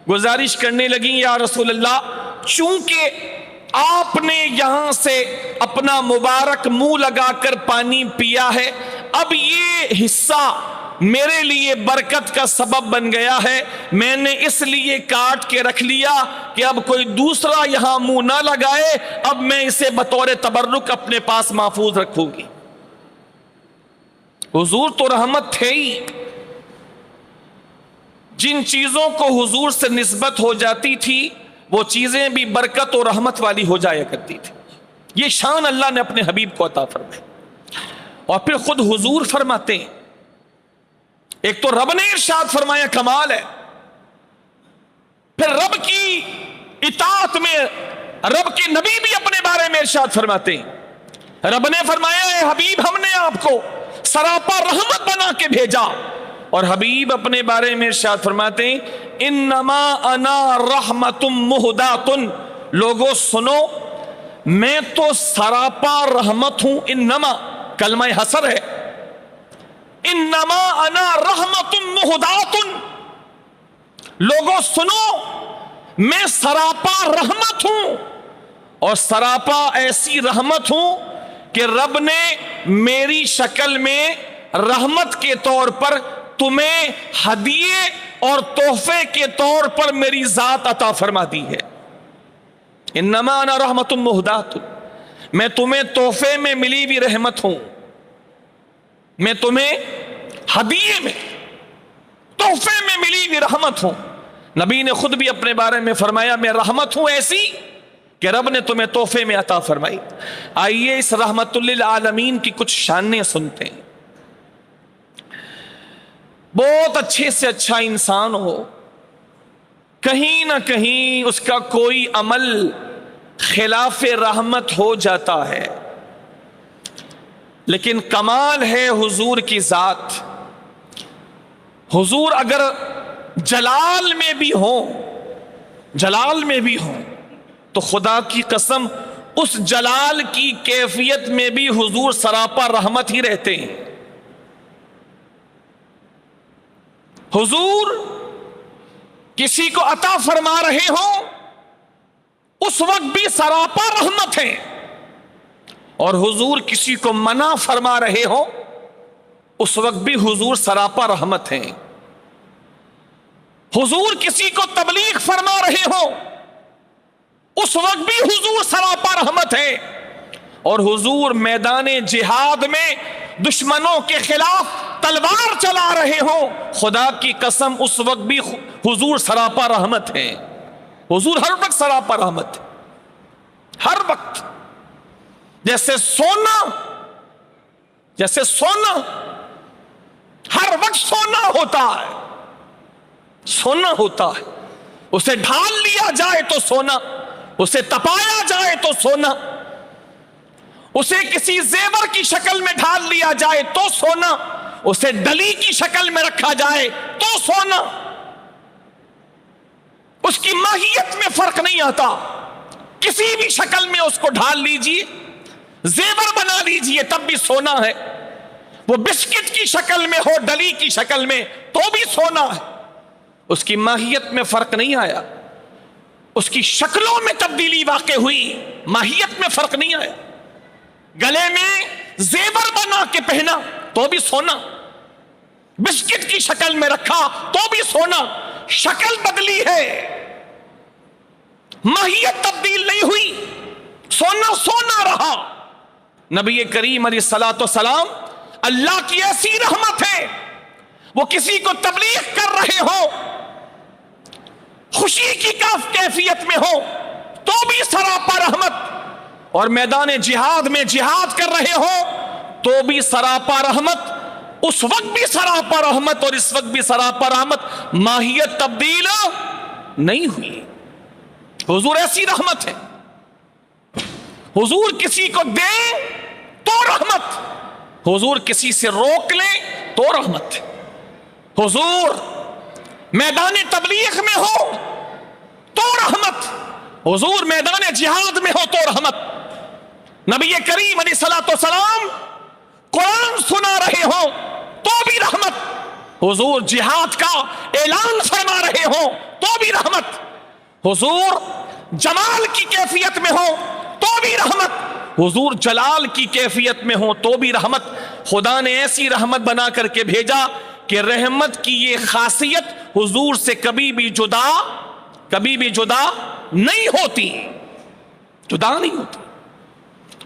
گزارش کرنے لگی، یا رسول اللہ، چونکہ آپ نے یہاں سے اپنا مبارک منہ لگا کر پانی پیا ہے، اب یہ حصہ میرے لیے برکت کا سبب بن گیا ہے، میں نے اس لیے کاٹ کے رکھ لیا کہ اب کوئی دوسرا یہاں منہ نہ لگائے، اب میں اسے بطور تبرک اپنے پاس محفوظ رکھوں گی۔ حضور تو رحمت تھے ہی، جن چیزوں کو حضور سے نسبت ہو جاتی تھی وہ چیزیں بھی برکت اور رحمت والی ہو جایا کرتی تھی۔ یہ شان اللہ نے اپنے حبیب کو عطا فرمائی، اور پھر خود حضور فرماتے ہیں، ایک تو رب نے ارشاد فرمایا کمال ہے، پھر رب کی اطاعت میں رب کے نبی بھی اپنے بارے میں ارشاد فرماتے ہیں، رب نے فرمایا اے حبیب ہم نے آپ کو سراپا رحمت بنا کے بھیجا، اور حبیب اپنے بارے میں ارشاد فرماتے ہیں انما انا رحمت مہدات، لوگوں سنو میں تو سراپا رحمت ہوں، انما کلمہ حسر ہے، انما انا رحمت مہدات، لوگوں سنو میں سراپا رحمت ہوں، اور سراپا ایسی رحمت ہوں کہ رب نے میری شکل میں رحمت کے طور پر تمہیں ہدیے اور تحفے کے طور پر میری ذات عطا فرما دی ہے۔ انما انا رحمت مہدات، میں تمہیں تحفے میں ملی ہوئی رحمت ہوں، میں تمہیں ہدیے میں تحفے میں ملی ہوئی رحمت ہوں۔ نبی نے خود بھی اپنے بارے میں فرمایا میں رحمت ہوں ایسی کہ رب نے تمہیں تحفے میں عطا فرمائی۔ آئیے اس رحمت للعالمین کی کچھ شانیں سنتے ہیں۔ بہت اچھے سے اچھا انسان ہو، کہیں نہ کہیں اس کا کوئی عمل خلاف رحمت ہو جاتا ہے، لیکن کمال ہے حضور کی ذات۔ حضور اگر جلال میں بھی ہوں تو خدا کی قسم اس جلال کی کیفیت میں بھی حضور سراپا رحمت ہی رہتے ہیں۔ حضور کسی کو عطا فرما رہے ہوں اس وقت بھی سراپا رحمت ہے، اور حضور کسی کو منع فرما رہے ہوں اس وقت بھی حضور سراپا رحمت ہیں۔ حضور کسی کو تبلیغ فرما رہے ہوں اس وقت بھی حضور سراپا رحمت ہے، اور حضور میدان جہاد میں دشمنوں کے خلاف تلوار چلا رہے ہوں، خدا کی قسم اس وقت بھی حضور سراپا رحمت ہے۔ حضور ہر وقت سراپا رحمت ہے، ہر وقت۔ جیسے سونا ہر وقت سونا ہوتا ہے، اسے ڈھال لیا جائے تو سونا، اسے تپایا جائے تو سونا، اسے کسی زیور کی شکل میں ڈھال لیا جائے تو سونا، اسے ڈلی کی شکل میں رکھا جائے تو سونا۔ اس کی ماہیت میں فرق نہیں آتا، کسی بھی شکل میں اس کو ڈھال لیجئے، زیور بنا لیجئے تب بھی سونا ہے۔ وہ بسکٹ کی شکل میں ہو، ڈلی کی شکل میں، تو بھی سونا ہے۔ اس کی ماہیت میں فرق نہیں آیا، اس کی شکلوں میں تبدیلی واقع ہوئی، ماہیت میں فرق نہیں آیا۔ گلے میں زیور بنا کے پہنا تو بھی سونا، بسکٹ کی شکل میں رکھا تو بھی سونا، شکل بدلی ہے، ماہیت تبدیل نہیں ہوئی، سونا سونا رہا۔ نبی کریم علیہ الصلوۃ والسلام اللہ کی ایسی رحمت ہے، وہ کسی کو تبلیغ کر رہے ہو، خوشی کی کیفیت میں ہو تو بھی سراپا رحمت، اور میدان جہاد میں جہاد کر رہے ہو تو بھی سراپا رحمت، اس وقت بھی سراپا رحمت اور اس وقت بھی سراپا رحمت، ماہیت تبدیل نہیں ہوئی۔ حضور ایسی رحمت ہے، حضور کسی کو دے تو رحمت، حضور کسی سے روک لے تو رحمت، حضور میدان تبلیغ میں ہو تو رحمت، حضور میدان جہاد میں ہو تو رحمت۔ نبی کریم علیہ الصلوۃ والسلام قرآن سنا رہے ہوں تو بھی رحمت، حضور جہاد کا اعلان فرما رہے ہوں تو بھی رحمت، حضور جمال کی کیفیت میں ہو تو بھی رحمت، حضور جلال کی کیفیت میں ہو تو بھی رحمت۔ خدا نے ایسی رحمت بنا کر کے بھیجا کہ رحمت کی یہ خاصیت حضور سے کبھی بھی جدا نہیں ہوتی،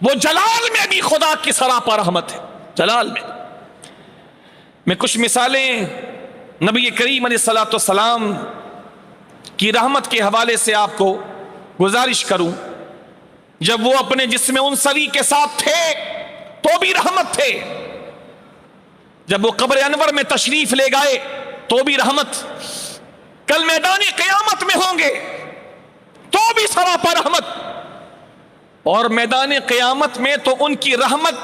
وہ جلال میں بھی خدا کی سراپا رحمت ہے۔ جلال میں کچھ مثالیں نبی کریم علیہ الصلوۃ والسلام کی رحمت کے حوالے سے آپ کو گزارش کروں۔ جب وہ اپنے جسم انصری کے ساتھ تھے تو بھی رحمت تھے، جب وہ قبر انور میں تشریف لے گئے تو بھی رحمت، کل میدان قیامت میں ہوں گے تو بھی سراپا رحمت، اور میدان قیامت میں تو ان کی رحمت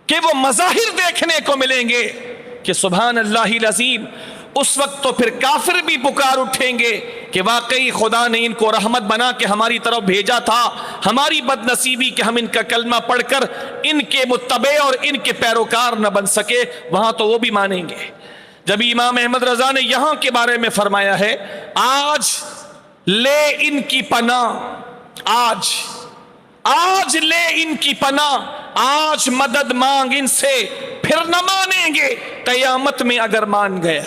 کے وہ مظاہر دیکھنے کو ملیں گے کہ سبحان اللہ العظیم، اس وقت تو پھر کافر بھی پکار اٹھیں گے کہ واقعی خدا نے ان کو رحمت بنا کے ہماری طرف بھیجا تھا، ہماری بد نصیبی کہ ہم ان کا کلمہ پڑھ کر ان کے متبع اور ان کے پیروکار نہ بن سکے، وہاں تو وہ بھی مانیں گے۔ جب امام احمد رضا نے یہاں کے بارے میں فرمایا ہے، آج لے ان کی پناہ، آج لے ان کی پناہ، آج مدد مانگ ان سے، پھر نہ مانیں گے قیامت میں اگر مان گیا۔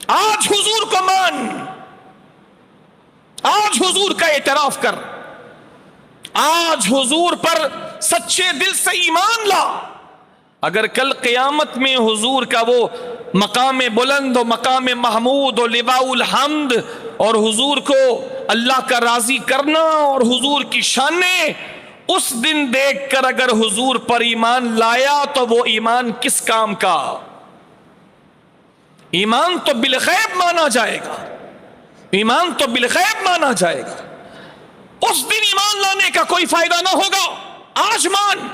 آج حضور کو مان، آج حضور کا اعتراف کر، آج حضور پر سچے دل سے ایمان لا۔ اگر کل قیامت میں حضور کا وہ مقام بلند و مقام محمود و لواء الحمد اور حضور کو اللہ کا راضی کرنا اور حضور کی شانیں اس دن دیکھ کر اگر حضور پر ایمان لایا تو وہ ایمان کس کام کا؟ ایمان تو بالغیب مانا جائے گا، ایمان تو بالغیب مانا جائے گا، اس دن ایمان لانے کا کوئی فائدہ نہ ہوگا۔ آج مان،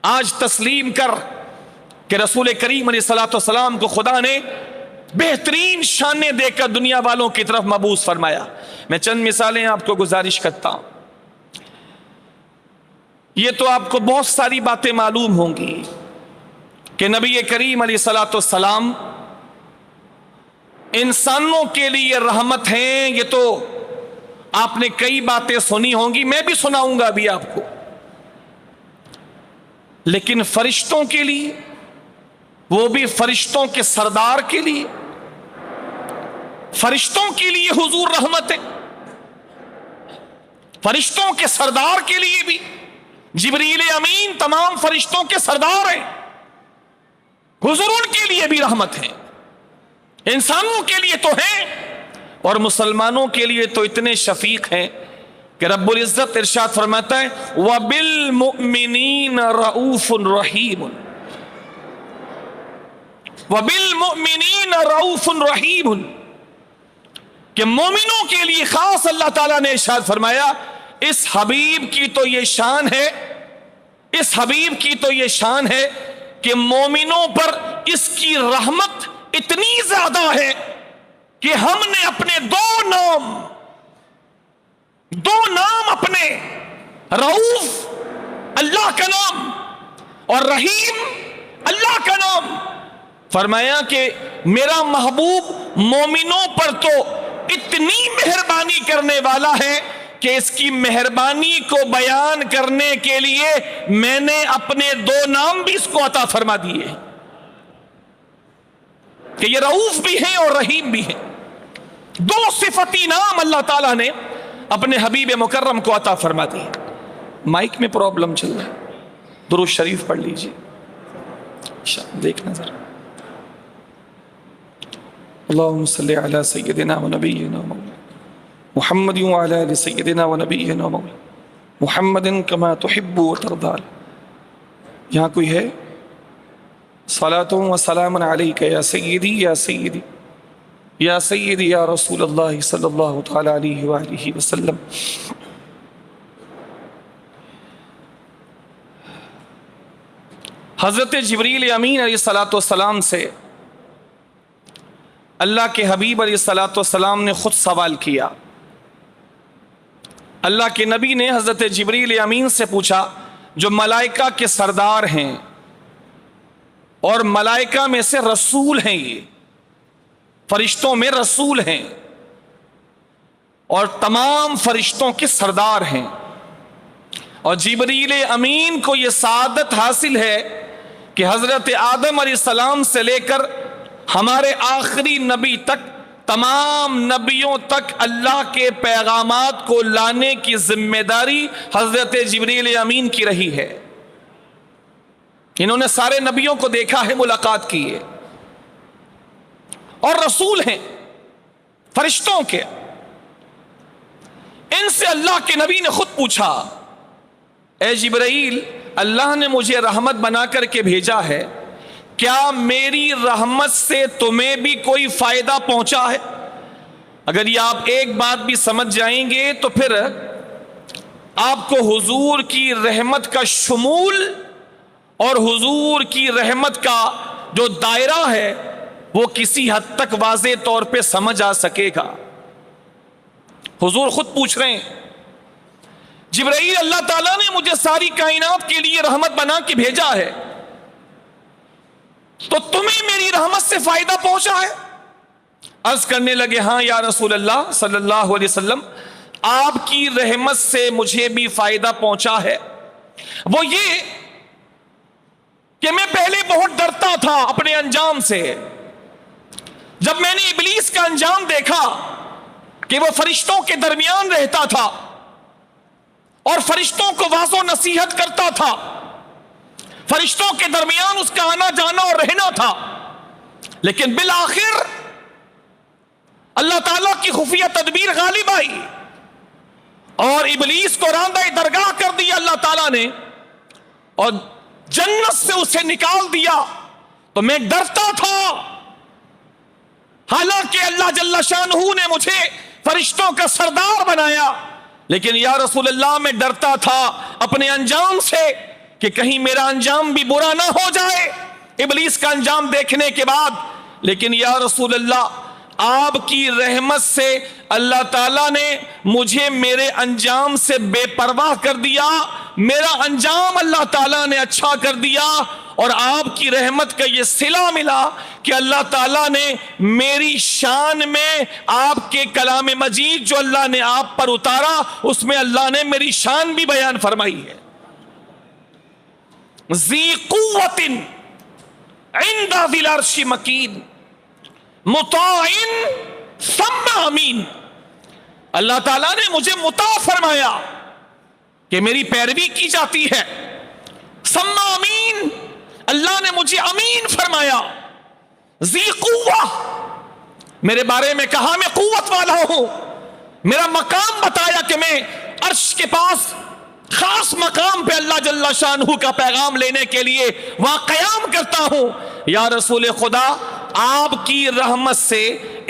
آج تسلیم کر کہ رسول کریم علیہ الصلوۃ والسلام کو خدا نے بہترین شانیں دے کر دنیا والوں کی طرف مبعوث فرمایا۔ میں چند مثالیں آپ کو گزارش کرتا ہوں، یہ تو آپ کو بہت ساری باتیں معلوم ہوں گی کہ نبی کریم علیہ الصلوۃ والسلام انسانوں کے لیے رحمت ہیں، یہ تو آپ نے کئی باتیں سنی ہوں گی، میں بھی سناؤں گا ابھی آپ کو، لیکن فرشتوں کے لیے، وہ بھی فرشتوں کے سردار کے لیے، فرشتوں کے لیے حضور رحمت ہے، فرشتوں کے سردار کے لیے بھی، جبریل امین تمام فرشتوں کے سردار ہیں، حضور ان کے لیے بھی رحمت ہے، انسانوں کے لیے تو ہیں، اور مسلمانوں کے لیے تو اتنے شفیق ہیں کہ رب العزت ارشاد فرماتا ہے وَبِالْمُؤْمِنِينَ رَؤُوفٌ رَحِيمٌ، وَبِالْمُؤْمِنِينَ رَؤُوفٌ رَحِيمٌ، کہ مومنوں کے لیے خاص اللہ تعالیٰ نے ارشاد فرمایا اس حبیب کی تو یہ شان ہے، اس حبیب کی تو یہ شان ہے کہ مومنوں پر اس کی رحمت اتنی زیادہ ہے کہ ہم نے اپنے دو نام اپنے، رؤوف اللہ کا نام اور رحیم اللہ کا نام، فرمایا کہ میرا محبوب مومنوں پر تو اتنی مہربانی کرنے والا ہے کہ اس کی مہربانی کو بیان کرنے کے لیے میں نے اپنے دو نام بھی اس کو عطا فرما دیے کہ یہ رؤوف بھی ہیں اور رحیم بھی ہیں، دو صفتی نام اللہ تعالیٰ نے اپنے حبیب مکرم کو عطا فرما دی۔ مائک میں پرابلم چل رہا ہے، درود شریف پڑھ لیجیے، دیکھنا ذرا۔ اللہم صلی علی سیدنا و نبینا محمد وعلی آل سیدنا و نبینا محمد کما تحب و ترضى۔ یہاں کوئی ہے؟ صلاۃ و سلام علیک یا سیدی یا سیدی یا سیدی یا رسول اللہ صلی اللہ تعالی علیہ وآلہ وسلم۔ حضرت جبریل امین علیہ الصلوۃ والسلام سے اللہ کے حبیب علیہ الصلوۃ والسلام نے خود سوال کیا۔ اللہ کے نبی نے حضرت جبریل امین سے پوچھا جو ملائکہ کے سردار ہیں اور ملائکہ میں سے رسول ہیں، یہ فرشتوں میں رسول ہیں اور تمام فرشتوں کے سردار ہیں، اور جبریل امین کو یہ سعادت حاصل ہے کہ حضرت آدم علیہ السلام سے لے کر ہمارے آخری نبی تک تمام نبیوں تک اللہ کے پیغامات کو لانے کی ذمہ داری حضرت جبریل امین کی رہی ہے۔ انہوں نے سارے نبیوں کو دیکھا ہے، ملاقات کی ہے، اور رسول ہیں فرشتوں کے۔ ان سے اللہ کے نبی نے خود پوچھا اے جبرائیل، اللہ نے مجھے رحمت بنا کر کے بھیجا ہے، کیا میری رحمت سے تمہیں بھی کوئی فائدہ پہنچا ہے؟ اگر یہ آپ ایک بات بھی سمجھ جائیں گے تو پھر آپ کو حضور کی رحمت کا شمول اور حضور کی رحمت کا جو دائرہ ہے وہ کسی حد تک واضح طور پہ سمجھ آ سکے گا۔ حضور خود پوچھ رہے ہیں جبرائیل اللہ تعالیٰ نے مجھے ساری کائنات کے لیے رحمت بنا کے بھیجا ہے، تو تمہیں میری رحمت سے فائدہ پہنچا ہے؟ عرض کرنے لگے ہاں یا رسول اللہ صلی اللہ علیہ وسلم، آپ کی رحمت سے مجھے بھی فائدہ پہنچا ہے۔ وہ یہ کہ میں پہلے بہت ڈرتا تھا اپنے انجام سے۔ جب میں نے ابلیس کا انجام دیکھا کہ وہ فرشتوں کے درمیان رہتا تھا اور فرشتوں کو واضح نصیحت کرتا تھا، فرشتوں کے درمیان اس کا آنا جانا اور رہنا تھا، لیکن بالآخر اللہ تعالیٰ کی خفیہ تدبیر غالب آئی اور ابلیس کو راندہ درگاہ کر دیا اللہ تعالیٰ نے اور جنت سے اسے نکال دیا۔ تو میں ڈرتا تھا، حالانکہ اللہ جل شانہ نے مجھے فرشتوں کا سردار بنایا، لیکن یا رسول اللہ میں ڈرتا تھا اپنے انجام سے کہ کہیں میرا انجام بھی برا نہ ہو جائے ابلیس کا انجام دیکھنے کے بعد۔ لیکن یا رسول اللہ آپ کی رحمت سے اللہ تعالیٰ نے مجھے میرے انجام سے بے پرواہ کر دیا، میرا انجام اللہ تعالیٰ نے اچھا کر دیا، اور آپ کی رحمت کا یہ صلہ ملا کہ اللہ تعالیٰ نے میری شان میں آپ کے کلام مجید جو اللہ نے آپ پر اتارا اس میں اللہ نے میری شان بھی بیان فرمائی ہے۔ ذی قوت عند ذی العرش مکین مطاع ثم امین۔ اللہ تعالیٰ نے مجھے مطاع فرمایا کہ میری پیروی کی جاتی ہے، ثم امین، اللہ نے مجھے امین فرمایا۔ ذی قوہ، میرے بارے میں کہا میں قوت والا ہوں، میرا مقام بتایا کہ میں عرش کے پاس خاص مقام پہ اللہ جل شانہ کا پیغام لینے کے لیے وہاں قیام کرتا ہوں۔ یا رسول خدا آپ کی رحمت سے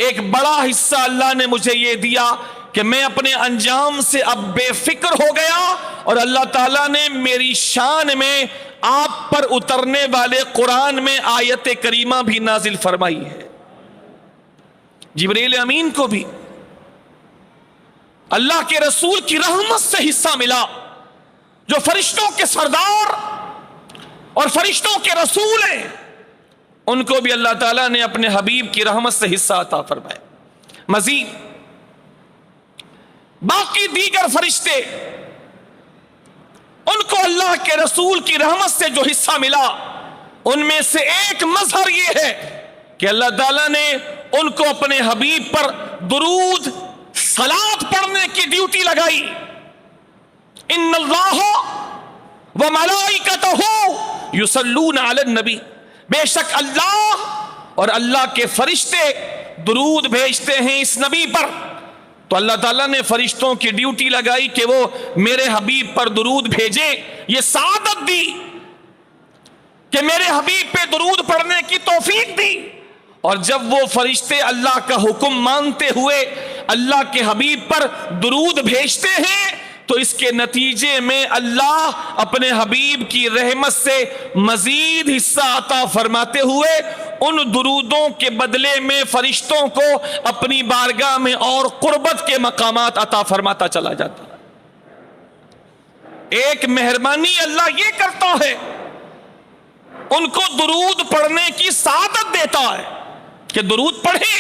ایک بڑا حصہ اللہ نے مجھے یہ دیا کہ میں اپنے انجام سے اب بے فکر ہو گیا، اور اللہ تعالیٰ نے میری شان میں آپ پر اترنے والے قرآن میں آیت کریمہ بھی نازل فرمائی ہے۔ جبریل امین کو بھی اللہ کے رسول کی رحمت سے حصہ ملا، جو فرشتوں کے سردار اور فرشتوں کے رسول ہیں، ان کو بھی اللہ تعالیٰ نے اپنے حبیب کی رحمت سے حصہ عطا فرمایا۔ مزید باقی دیگر فرشتے، ان کو اللہ کے رسول کی رحمت سے جو حصہ ملا، ان میں سے ایک مظہر یہ ہے کہ اللہ تعالیٰ نے ان کو اپنے حبیب پر درود صلات پڑھنے کی ڈیوٹی لگائی۔ ان اللہ و ملائکتہ یصلون علی النبی، بے شک اللہ اور اللہ کے فرشتے درود بھیجتے ہیں اس نبی پر۔ تو اللہ تعالیٰ نے فرشتوں کی ڈیوٹی لگائی کہ وہ میرے حبیب پر درود بھیجیں، یہ سعادت دی کہ میرے حبیب پہ درود پڑھنے کی توفیق دی۔ اور جب وہ فرشتے اللہ کا حکم مانتے ہوئے اللہ کے حبیب پر درود بھیجتے ہیں تو اس کے نتیجے میں اللہ اپنے حبیب کی رحمت سے مزید حصہ عطا فرماتے ہوئے ان درودوں کے بدلے میں فرشتوں کو اپنی بارگاہ میں اور قربت کے مقامات عطا فرماتا چلا جاتا ہے۔ ایک مہربانی اللہ یہ کرتا ہے، ان کو درود پڑھنے کی سعادت دیتا ہے کہ درود پڑھیں،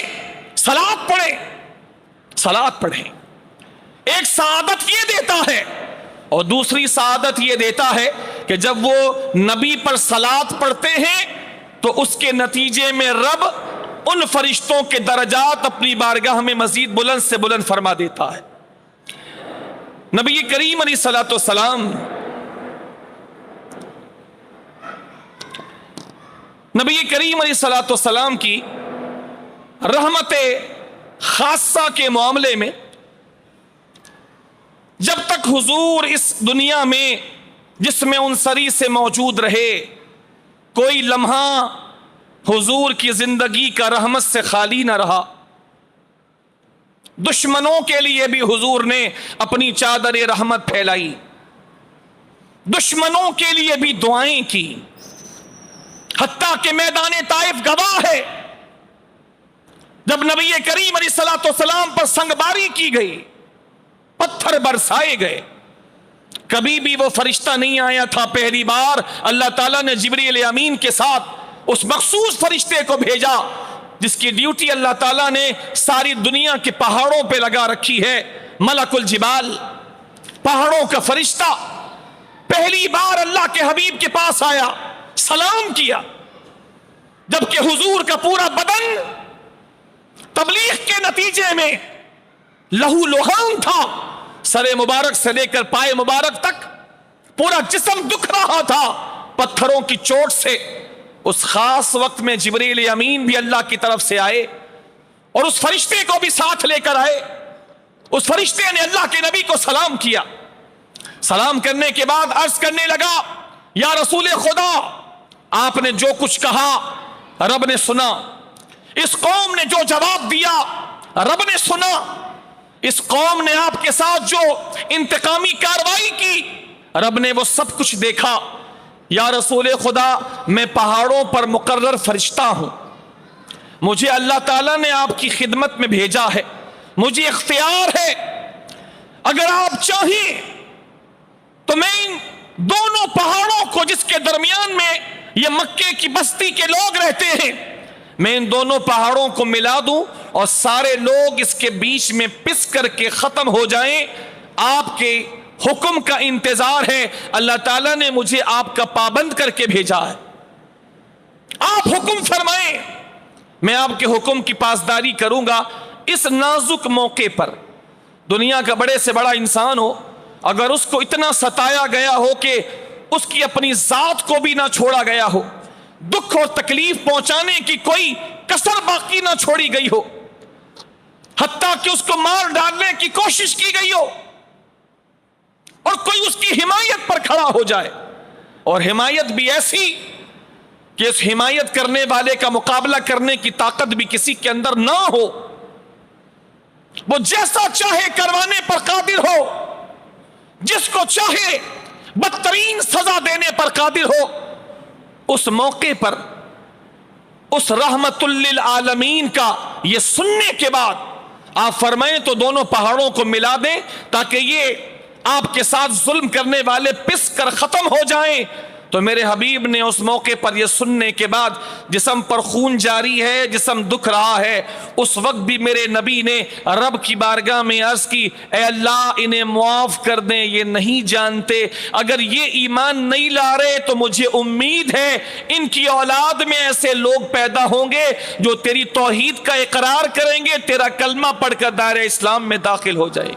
صلات پڑھیں، صلات پڑھیں۔ ایک سعادت یہ دیتا ہے، اور دوسری سعادت یہ دیتا ہے کہ جب وہ نبی پر صلات پڑھتے ہیں تو اس کے نتیجے میں رب ان فرشتوں کے درجات اپنی بارگاہ میں مزید بلند سے بلند فرما دیتا ہے۔ نبی کریم علیہ الصلوۃ والسلام نبی کریم علیہ الصلوۃ والسلام کی رحمت خاصہ کے معاملے میں جب تک حضور اس دنیا میں جسم انصری سے موجود رہے، کوئی لمحہ حضور کی زندگی کا رحمت سے خالی نہ رہا۔ دشمنوں کے لیے بھی حضور نے اپنی چادر رحمت پھیلائی، دشمنوں کے لیے بھی دعائیں کی، حتیٰ کہ میدان طائف گواہ ہے جب نبی کریم علیہ الصلوۃ والسلام پر سنگباری کی گئی، پتھر برسائے گئے، کبھی بھی وہ فرشتہ نہیں آیا تھا۔ پہلی بار اللہ تعالیٰ نے جبریل امین کے ساتھ اس مخصوص فرشتے کو بھیجا جس کی ڈیوٹی اللہ تعالیٰ نے ساری دنیا کے پہاڑوں پہ لگا رکھی ہے، ملک الجبال، پہاڑوں کا فرشتہ۔ پہلی بار اللہ کے حبیب کے پاس آیا، سلام کیا، جبکہ حضور کا پورا بدن تبلیغ کے نتیجے میں لہو لہان تھا، سر مبارک سے لے کر پائے مبارک تک پورا جسم دکھ رہا تھا پتھروں کی چوٹ سے۔ اس خاص وقت میں جبریل امین بھی اللہ کی طرف سے آئے اور اس فرشتے کو بھی ساتھ لے کر آئے۔ اس فرشتے نے اللہ کے نبی کو سلام کیا، سلام کرنے کے بعد عرض کرنے لگا، یا رسول خدا، آپ نے جو کچھ کہا رب نے سنا، اس قوم نے جو جواب دیا رب نے سنا، اس قوم نے آپ کے ساتھ جو انتقامی کارروائی کی رب نے وہ سب کچھ دیکھا۔ یا رسول خدا، میں پہاڑوں پر مقرر فرشتہ ہوں، مجھے اللہ تعالیٰ نے آپ کی خدمت میں بھیجا ہے، مجھے اختیار ہے، اگر آپ چاہیں تو میں ان دونوں پہاڑوں کو جس کے درمیان میں یہ مکے کی بستی کے لوگ رہتے ہیں، میں ان دونوں پہاڑوں کو ملا دوں اور سارے لوگ اس کے بیچ میں پس کر کے ختم ہو جائیں۔ آپ کے حکم کا انتظار ہے، اللہ تعالیٰ نے مجھے آپ کا پابند کر کے بھیجا ہے، آپ حکم فرمائیں، میں آپ کے حکم کی پاسداری کروں گا۔ اس نازک موقع پر دنیا کا بڑے سے بڑا انسان ہو، اگر اس کو اتنا ستایا گیا ہو کہ اس کی اپنی ذات کو بھی نہ چھوڑا گیا ہو، دکھ اور تکلیف پہنچانے کی کوئی کسر باقی نہ چھوڑی گئی ہو، حتیٰ کہ اس کو مار ڈالنے کی کوشش کی گئی ہو، اور کوئی اس کی حمایت پر کھڑا ہو جائے، اور حمایت بھی ایسی کہ اس حمایت کرنے والے کا مقابلہ کرنے کی طاقت بھی کسی کے اندر نہ ہو، وہ جیسا چاہے کروانے پر قادر ہو، جس کو چاہے بدترین سزا دینے پر قادر ہو، اس موقع پر اس رحمت للعالمین کا یہ سننے کے بعد آپ فرمائیں تو دونوں پہاڑوں کو ملا دیں تاکہ یہ آپ کے ساتھ ظلم کرنے والے پس کر ختم ہو جائیں۔ تو میرے حبیب نے اس موقع پر یہ سننے کے بعد، جسم پر خون جاری ہے، جسم دکھ رہا ہے، اس وقت بھی میرے نبی نے رب کی بارگاہ میں عرض کی، اے اللہ انہیں معاف کر دیں، یہ نہیں جانتے، اگر یہ ایمان نہیں لا رہے تو مجھے امید ہے ان کی اولاد میں ایسے لوگ پیدا ہوں گے جو تیری توحید کا اقرار کریں گے، تیرا کلمہ پڑھ کر دائرہ اسلام میں داخل ہو جائے۔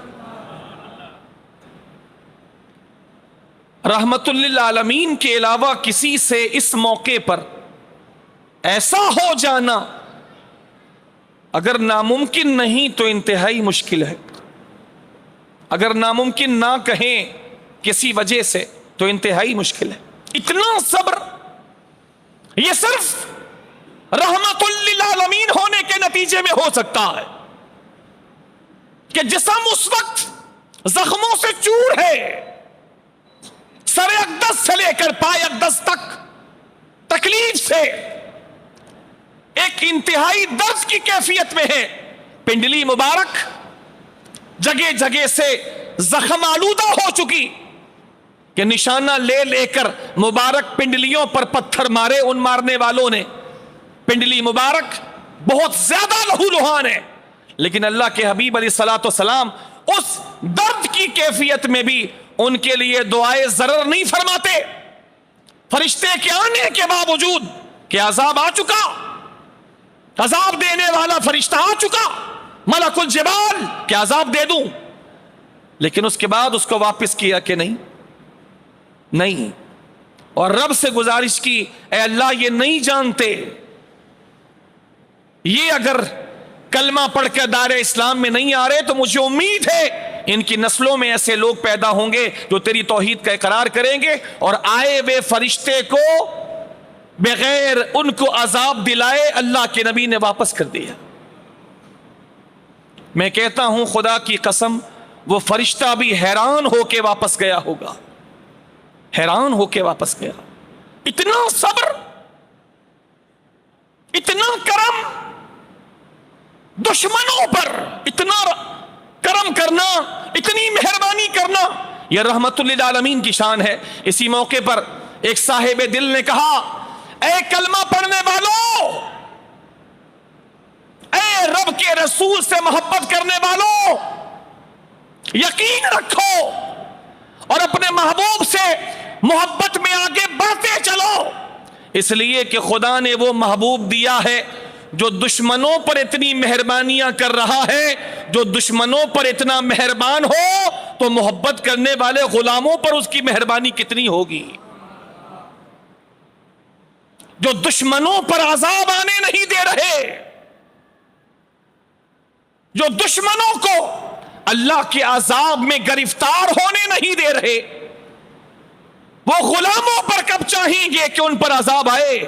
رحمت للعالمین کے علاوہ کسی سے اس موقع پر ایسا ہو جانا اگر ناممکن نہیں تو انتہائی مشکل ہے، اگر ناممکن نہ کہیں کسی وجہ سے تو انتہائی مشکل ہے۔ اتنا صبر یہ صرف رحمت للعالمین ہونے کے نتیجے میں ہو سکتا ہے کہ جسم اس وقت زخموں سے چور ہے، سر اقدس سے لے کر پائے اقدس تک تکلیف سے ایک انتہائی درد کی کیفیت میں ہے، پنڈلی مبارک جگہ جگہ سے زخم آلودہ ہو چکی کہ نشانہ لے لے کر مبارک پنڈلیوں پر پتھر مارے ان مارنے والوں نے، پنڈلی مبارک بہت زیادہ لہو لہان ہے، لیکن اللہ کے حبیب علیہ الصلوۃ والسلام اس درد کی کیفیت میں بھی ان کے لیے دعائے ضرر نہیں فرماتے۔ فرشتے کے آنے کے باوجود کہ عذاب آ چکا، عذاب دینے والا فرشتہ آ چکا، ملک الجبال کہ عذاب دے دوں، لیکن اس کے بعد اس کو واپس کیا کہ نہیں، اور رب سے گزارش کی، اے اللہ یہ نہیں جانتے، یہ اگر کلمہ پڑھ کر دائرہ اسلام میں نہیں آ رہے تو مجھے امید ہے ان کی نسلوں میں ایسے لوگ پیدا ہوں گے جو تیری توحید کا اقرار کریں گے، اور آئے ہوئے فرشتے کو بغیر ان کو عذاب دلائے اللہ کے نبی نے واپس کر دیا۔ میں کہتا ہوں خدا کی قسم وہ فرشتہ بھی حیران ہو کے واپس گیا ہوگا، حیران ہو کے واپس گیا۔ اتنا صبر، اتنا کرم، دشمنوں پر اتنا کرم کرنا، اتنی مہربانی کرنا، یہ رحمت للعالمین کی شان ہے۔ اسی موقع پر ایک صاحب دل نے کہا، اے کلمہ پڑھنے والوں، اے رب کے رسول سے محبت کرنے والوں، یقین رکھو اور اپنے محبوب سے محبت میں آگے بڑھتے چلو، اس لیے کہ خدا نے وہ محبوب دیا ہے جو دشمنوں پر اتنی مہربانیاں کر رہا ہے۔ جو دشمنوں پر اتنا مہربان ہو تو محبت کرنے والے غلاموں پر اس کی مہربانی کتنی ہوگی۔ جو دشمنوں پر عذاب آنے نہیں دے رہے، جو دشمنوں کو اللہ کے عذاب میں گرفتار ہونے نہیں دے رہے، وہ غلاموں پر کب چاہیں گے کہ ان پر عذاب آئے؟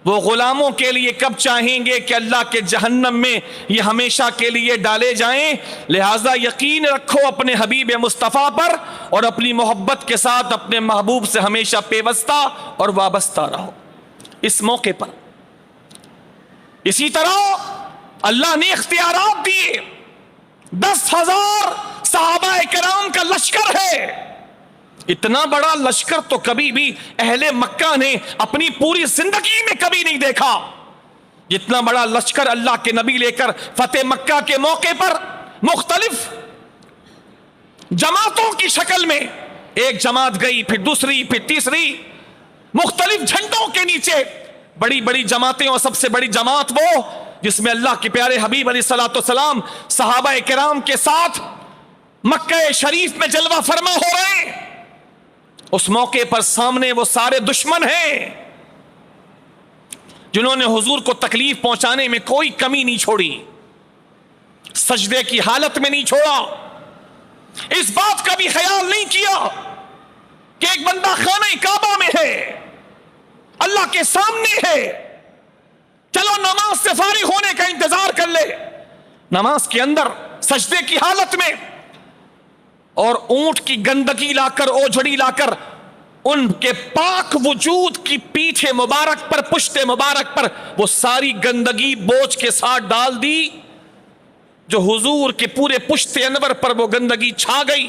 وہ غلاموں کے لیے کب چاہیں گے کہ اللہ کے جہنم میں یہ ہمیشہ کے لیے ڈالے جائیں؟ لہٰذا یقین رکھو اپنے حبیب مصطفیٰ پر اور اپنی محبت کے ساتھ اپنے محبوب سے ہمیشہ پیوستہ اور وابستہ رہو۔ اس موقع پر اسی طرح اللہ نے اختیارات دیے۔ 10,000 صحابہ کرام کا لشکر ہے۔ اتنا بڑا لشکر تو کبھی بھی اہل مکہ نے اپنی پوری زندگی میں کبھی نہیں دیکھا۔ جتنا بڑا لشکر اللہ کے نبی لے کر فتح مکہ کے موقع پر مختلف جماعتوں کی شکل میں، ایک جماعت گئی، پھر دوسری، پھر تیسری، مختلف جھنڈوں کے نیچے بڑی بڑی جماعتیں، اور سب سے بڑی جماعت وہ جس میں اللہ کے پیارے حبیب علیہ الصلوۃ والسلام صحابہ کرام کے ساتھ مکہ شریف میں جلوہ فرما ہو رہے ہیں۔ اس موقع پر سامنے وہ سارے دشمن ہیں جنہوں نے حضور کو تکلیف پہنچانے میں کوئی کمی نہیں چھوڑی، سجدے کی حالت میں نہیں چھوڑا، اس بات کا بھی خیال نہیں کیا کہ ایک بندہ خانہ کعبہ میں ہے، اللہ کے سامنے ہے، چلو نماز سے فارغ ہونے کا انتظار کر لے۔ نماز کے اندر سجدے کی حالت میں، اور اونٹ کی گندگی لا کر، اوجھڑی لا کر ان کے پاک وجود کی پیٹھ مبارک پر، پشت مبارک پر وہ ساری گندگی بوجھ کے ساتھ ڈال دی، جو حضور کے پورے پشت انور پر وہ گندگی چھا گئی۔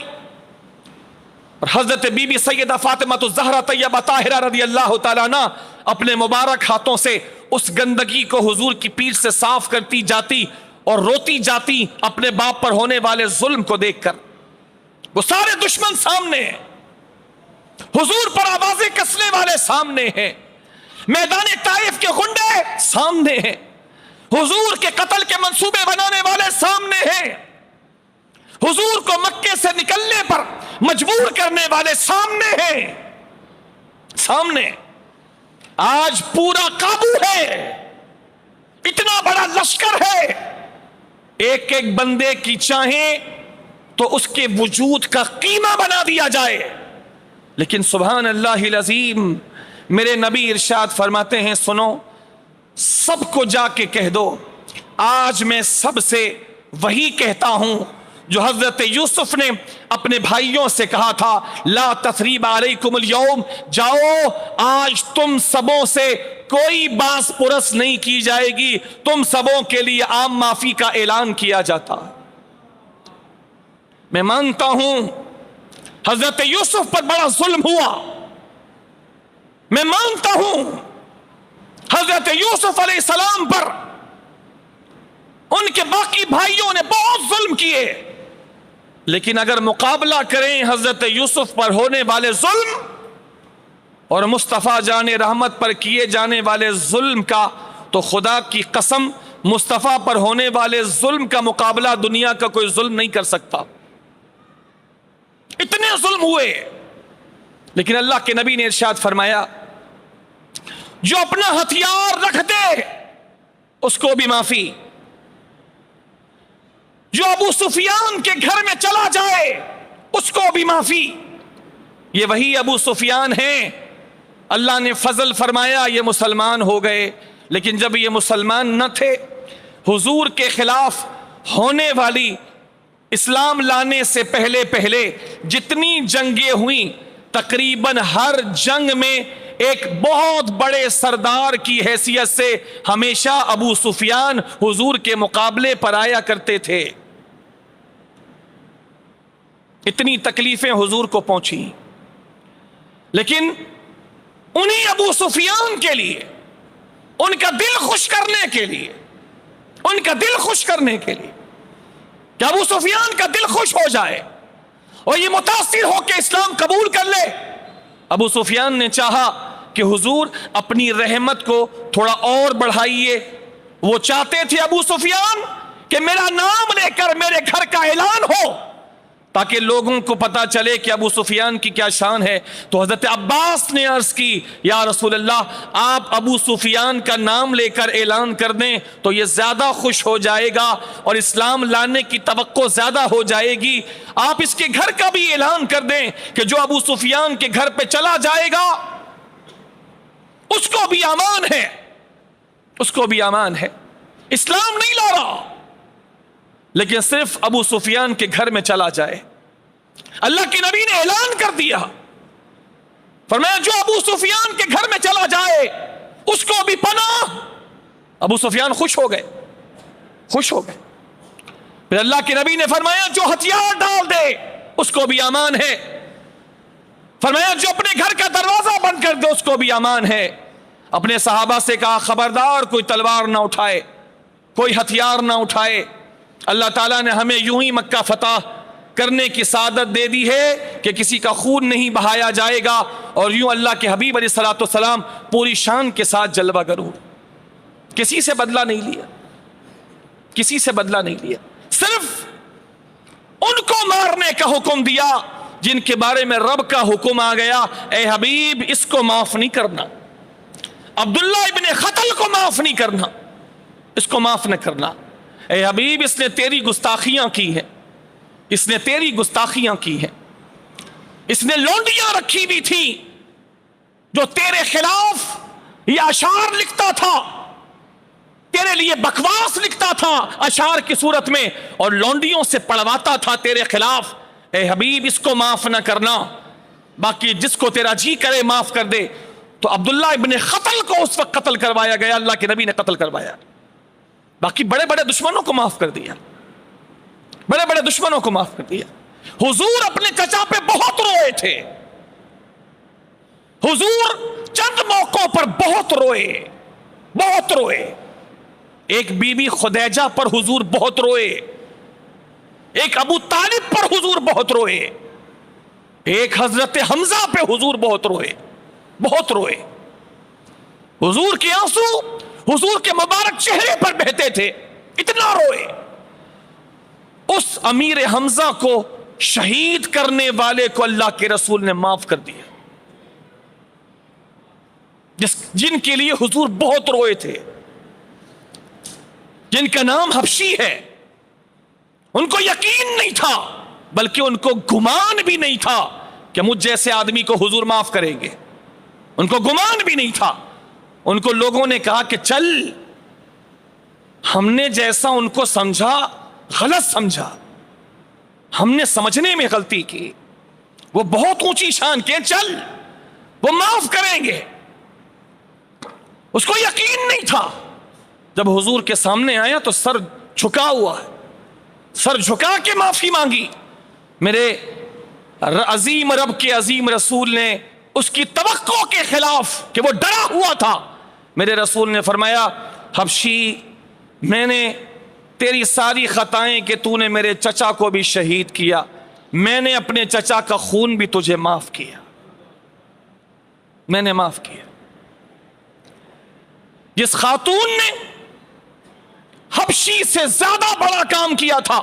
اور حضرت بی بی سیدہ فاطمہ الزہرا طیبہ طاہرہ رضی اللہ تعالیٰ عنہ اپنے مبارک ہاتھوں سے اس گندگی کو حضور کی پیٹھ سے صاف کرتی جاتی اور روتی جاتی اپنے باپ پر ہونے والے ظلم کو دیکھ کر۔ وہ سارے دشمن سامنے ہیں، حضور پر آوازیں کسنے والے سامنے ہیں، میدان طائف کے غنڈے سامنے ہیں، حضور کے قتل کے منصوبے بنانے والے سامنے ہیں، حضور کو مکے سے نکلنے پر مجبور کرنے والے سامنے ہیں۔ سامنے آج پورا قابو ہے، اتنا بڑا لشکر ہے، ایک ایک بندے کی چاہیں تو اس کے وجود کا قیمہ بنا دیا جائے، لیکن سبحان اللہ العظیم، میرے نبی ارشاد فرماتے ہیں، سنو، سب کو جا کے کہہ دو، آج میں سب سے وہی کہتا ہوں جو حضرت یوسف نے اپنے بھائیوں سے کہا تھا، لا تثریب علیکم اليوم، جاؤ آج تم سبوں سے کوئی باس پرس نہیں کی جائے گی، تم سبوں کے لیے عام معافی کا اعلان کیا جاتا۔ میں مانتا ہوں حضرت یوسف پر بڑا ظلم ہوا، میں مانتا ہوں حضرت یوسف علیہ السلام پر ان کے باقی بھائیوں نے بہت ظلم کیے، لیکن اگر مقابلہ کریں حضرت یوسف پر ہونے والے ظلم اور مصطفیٰ جان رحمت پر کیے جانے والے ظلم کا، تو خدا کی قسم مصطفیٰ پر ہونے والے ظلم کا مقابلہ دنیا کا کوئی ظلم نہیں کر سکتا۔ اتنے ظلم ہوئے، لیکن اللہ کے نبی نے ارشاد فرمایا، جو اپنا ہتھیار رکھ دے اس کو بھی معافی، جو ابو سفیان کے گھر میں چلا جائے اس کو بھی معافی۔ یہ وہی ابو سفیان ہیں، اللہ نے فضل فرمایا یہ مسلمان ہو گئے، لیکن جب یہ مسلمان نہ تھے، حضور کے خلاف ہونے والی اسلام لانے سے پہلے جتنی جنگیں ہوئیں، تقریباً ہر جنگ میں ایک بہت بڑے سردار کی حیثیت سے ہمیشہ ابو سفیان حضور کے مقابلے پر آیا کرتے تھے. اتنی تکلیفیں حضور کو پہنچی، لیکن انہی ابو سفیان کے لیے، ان کا دل خوش کرنے کے لیے، ان کا دل خوش کرنے کے لیے کہ ابو سفیان کا دل خوش ہو جائے اور یہ متاثر ہو کے اسلام قبول کر لے، ابو سفیان نے چاہا کہ حضور اپنی رحمت کو تھوڑا اور بڑھائیے. وہ چاہتے تھے ابو سفیان کہ میرا نام لے کر میرے گھر کا اعلان ہو تاکہ لوگوں کو پتا چلے کہ ابو سفیان کی کیا شان ہے. تو حضرت عباس نے عرض کی یا رسول اللہ آپ ابو سفیان کا نام لے کر اعلان کر دیں تو یہ زیادہ خوش ہو جائے گا اور اسلام لانے کی توقع زیادہ ہو جائے گی. آپ اس کے گھر کا بھی اعلان کر دیں کہ جو ابو سفیان کے گھر پہ چلا جائے گا اس کو بھی امان ہے، اس کو بھی امان ہے. اسلام نہیں لا رہا لیکن صرف ابو سفیان کے گھر میں چلا جائے. اللہ کے نبی نے اعلان کر دیا، فرمایا جو ابو سفیان کے گھر میں چلا جائے اس کو بھی پناہ. ابو سفیان خوش ہو گئے، خوش ہو گئے. پھر اللہ کے نبی نے فرمایا جو ہتھیار ڈال دے اس کو بھی امان ہے. فرمایا جو اپنے گھر کا دروازہ بند کر دے اس کو بھی امان ہے. اپنے صحابہ سے کہا خبردار کوئی تلوار نہ اٹھائے، کوئی ہتھیار نہ اٹھائے. اللہ تعالیٰ نے ہمیں یوں ہی مکہ فتح کرنے کی سعادت دے دی ہے کہ کسی کا خون نہیں بہایا جائے گا اور یوں اللہ کے حبیب علیہ الصلوۃ والسلام پوری شان کے ساتھ جلوہ گر ہوئے. کسی سے بدلہ نہیں لیا، کسی سے بدلہ نہیں لیا. صرف ان کو مارنے کا حکم دیا جن کے بارے میں رب کا حکم آ گیا اے حبیب اس کو معاف نہیں کرنا. عبداللہ ابن قتل کو معاف نہیں کرنا، اس کو معاف نہ کرنا. اے حبیب اس نے تیری گستاخیاں کی ہیں، اس نے تیری گستاخیاں کی ہیں. اس نے لونڈیاں رکھی بھی تھی جو تیرے خلاف یہ اشعار لکھتا تھا، تیرے لیے بکواس لکھتا تھا اشعار کی صورت میں اور لونڈیوں سے پڑھواتا تھا تیرے خلاف. اے حبیب اس کو معاف نہ کرنا، باقی جس کو تیرا جی کرے معاف کر دے. تو عبداللہ ابن قتل کو اس وقت قتل کروایا گیا، اللہ کے نبی نے قتل کروایا. باقی بڑے بڑے دشمنوں کو معاف کر دیا، بڑے بڑے دشمنوں کو معاف کر دیا. حضور اپنے چچا پہ بہت روئے تھے، حضور چند موقعوں پر بہت روئے، بہت روئے. ایک بی بی خدیجہ پر حضور بہت روئے، ایک ابو طالب پر حضور بہت روئے، ایک حضرت حمزہ پہ حضور بہت روئے، بہت روئے. حضور کے آنسو حضور کے مبارک چہرے پر بہتے تھے، اتنا روئے. اس امیر حمزہ کو شہید کرنے والے کو اللہ کے رسول نے معاف کر دیا، جن کے لیے حضور بہت روئے تھے، جن کا نام حبشی ہے. ان کو یقین نہیں تھا بلکہ ان کو گمان بھی نہیں تھا کہ مجھ جیسے آدمی کو حضور معاف کریں گے. ان کو گمان بھی نہیں تھا. ان کو لوگوں نے کہا کہ چل، ہم نے جیسا ان کو سمجھا غلط سمجھا، ہم نے سمجھنے میں غلطی کی. وہ بہت اونچی شان کے، چل وہ معاف کریں گے. اس کو یقین نہیں تھا. جب حضور کے سامنے آیا تو سر جھکا ہوا ہے، سر جھکا کے معافی مانگی. میرے عظیم رب کے عظیم رسول نے اس کی توقع کے خلاف کہ وہ ڈرا ہوا تھا، میرے رسول نے فرمایا حبشی میں نے تیری ساری خطائیں کہ تو نے میرے چچا کو بھی شہید کیا، میں نے اپنے چچا کا خون بھی تجھے معاف کیا، میں نے معاف کیا. جس خاتون نے حبشی سے زیادہ بڑا کام کیا تھا،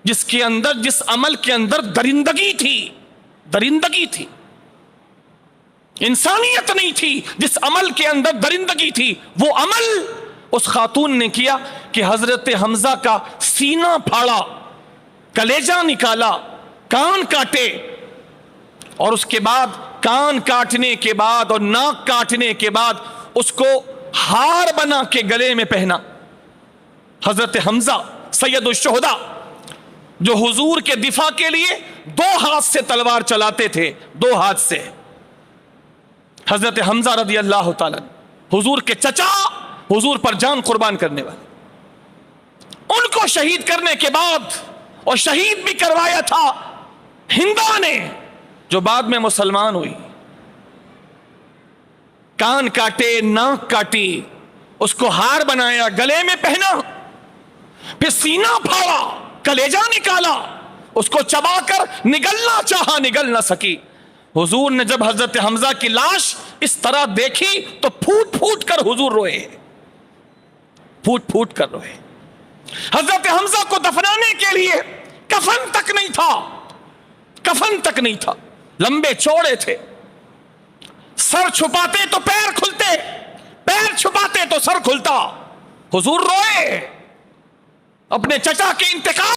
جس کے اندر، جس عمل کے اندر درندگی تھی، درندگی تھی، انسانیت نہیں تھی، جس عمل کے اندر درندگی تھی، وہ عمل اس خاتون نے کیا کہ حضرت حمزہ کا سینہ پھاڑا، کلیجہ نکالا، کان کاٹے، اور اس کے بعد کان کاٹنے کے بعد اور ناک کاٹنے کے بعد اس کو ہار بنا کے گلے میں پہنا. حضرت حمزہ سید الشہداء جو حضور کے دفاع کے لیے 2 ہاتھ سے تلوار چلاتے تھے، 2 ہاتھ سے، حضرت حمزہ رضی اللہ تعالیٰ حضور کے چچا، حضور پر جان قربان کرنے والے، ان کو شہید کرنے کے بعد، اور شہید بھی کروایا تھا ہندا نے، جو بعد میں مسلمان ہوئی، کان کاٹے، ناک کاٹی، اس کو ہار بنایا، گلے میں پہنا، پھر سینہ پھاڑا، کلیجہ نکالا، اس کو چبا کر نگلنا چاہا، نگل نہ سکی۔ حضور نے جب حضرت حمزہ کی لاش اس طرح دیکھی تو پھوٹ پھوٹ کر حضور روئے، پھوٹ پھوٹ کر روئے۔ حضرت حمزہ کو دفنانے کے لیے کفن تک نہیں تھا، کفن تک نہیں تھا، لمبے چوڑے تھے، سر چھپاتے تو پیر کھلتے، پیر چھپاتے تو سر کھلتا۔ حضور روئے اپنے چچا کے انتقال،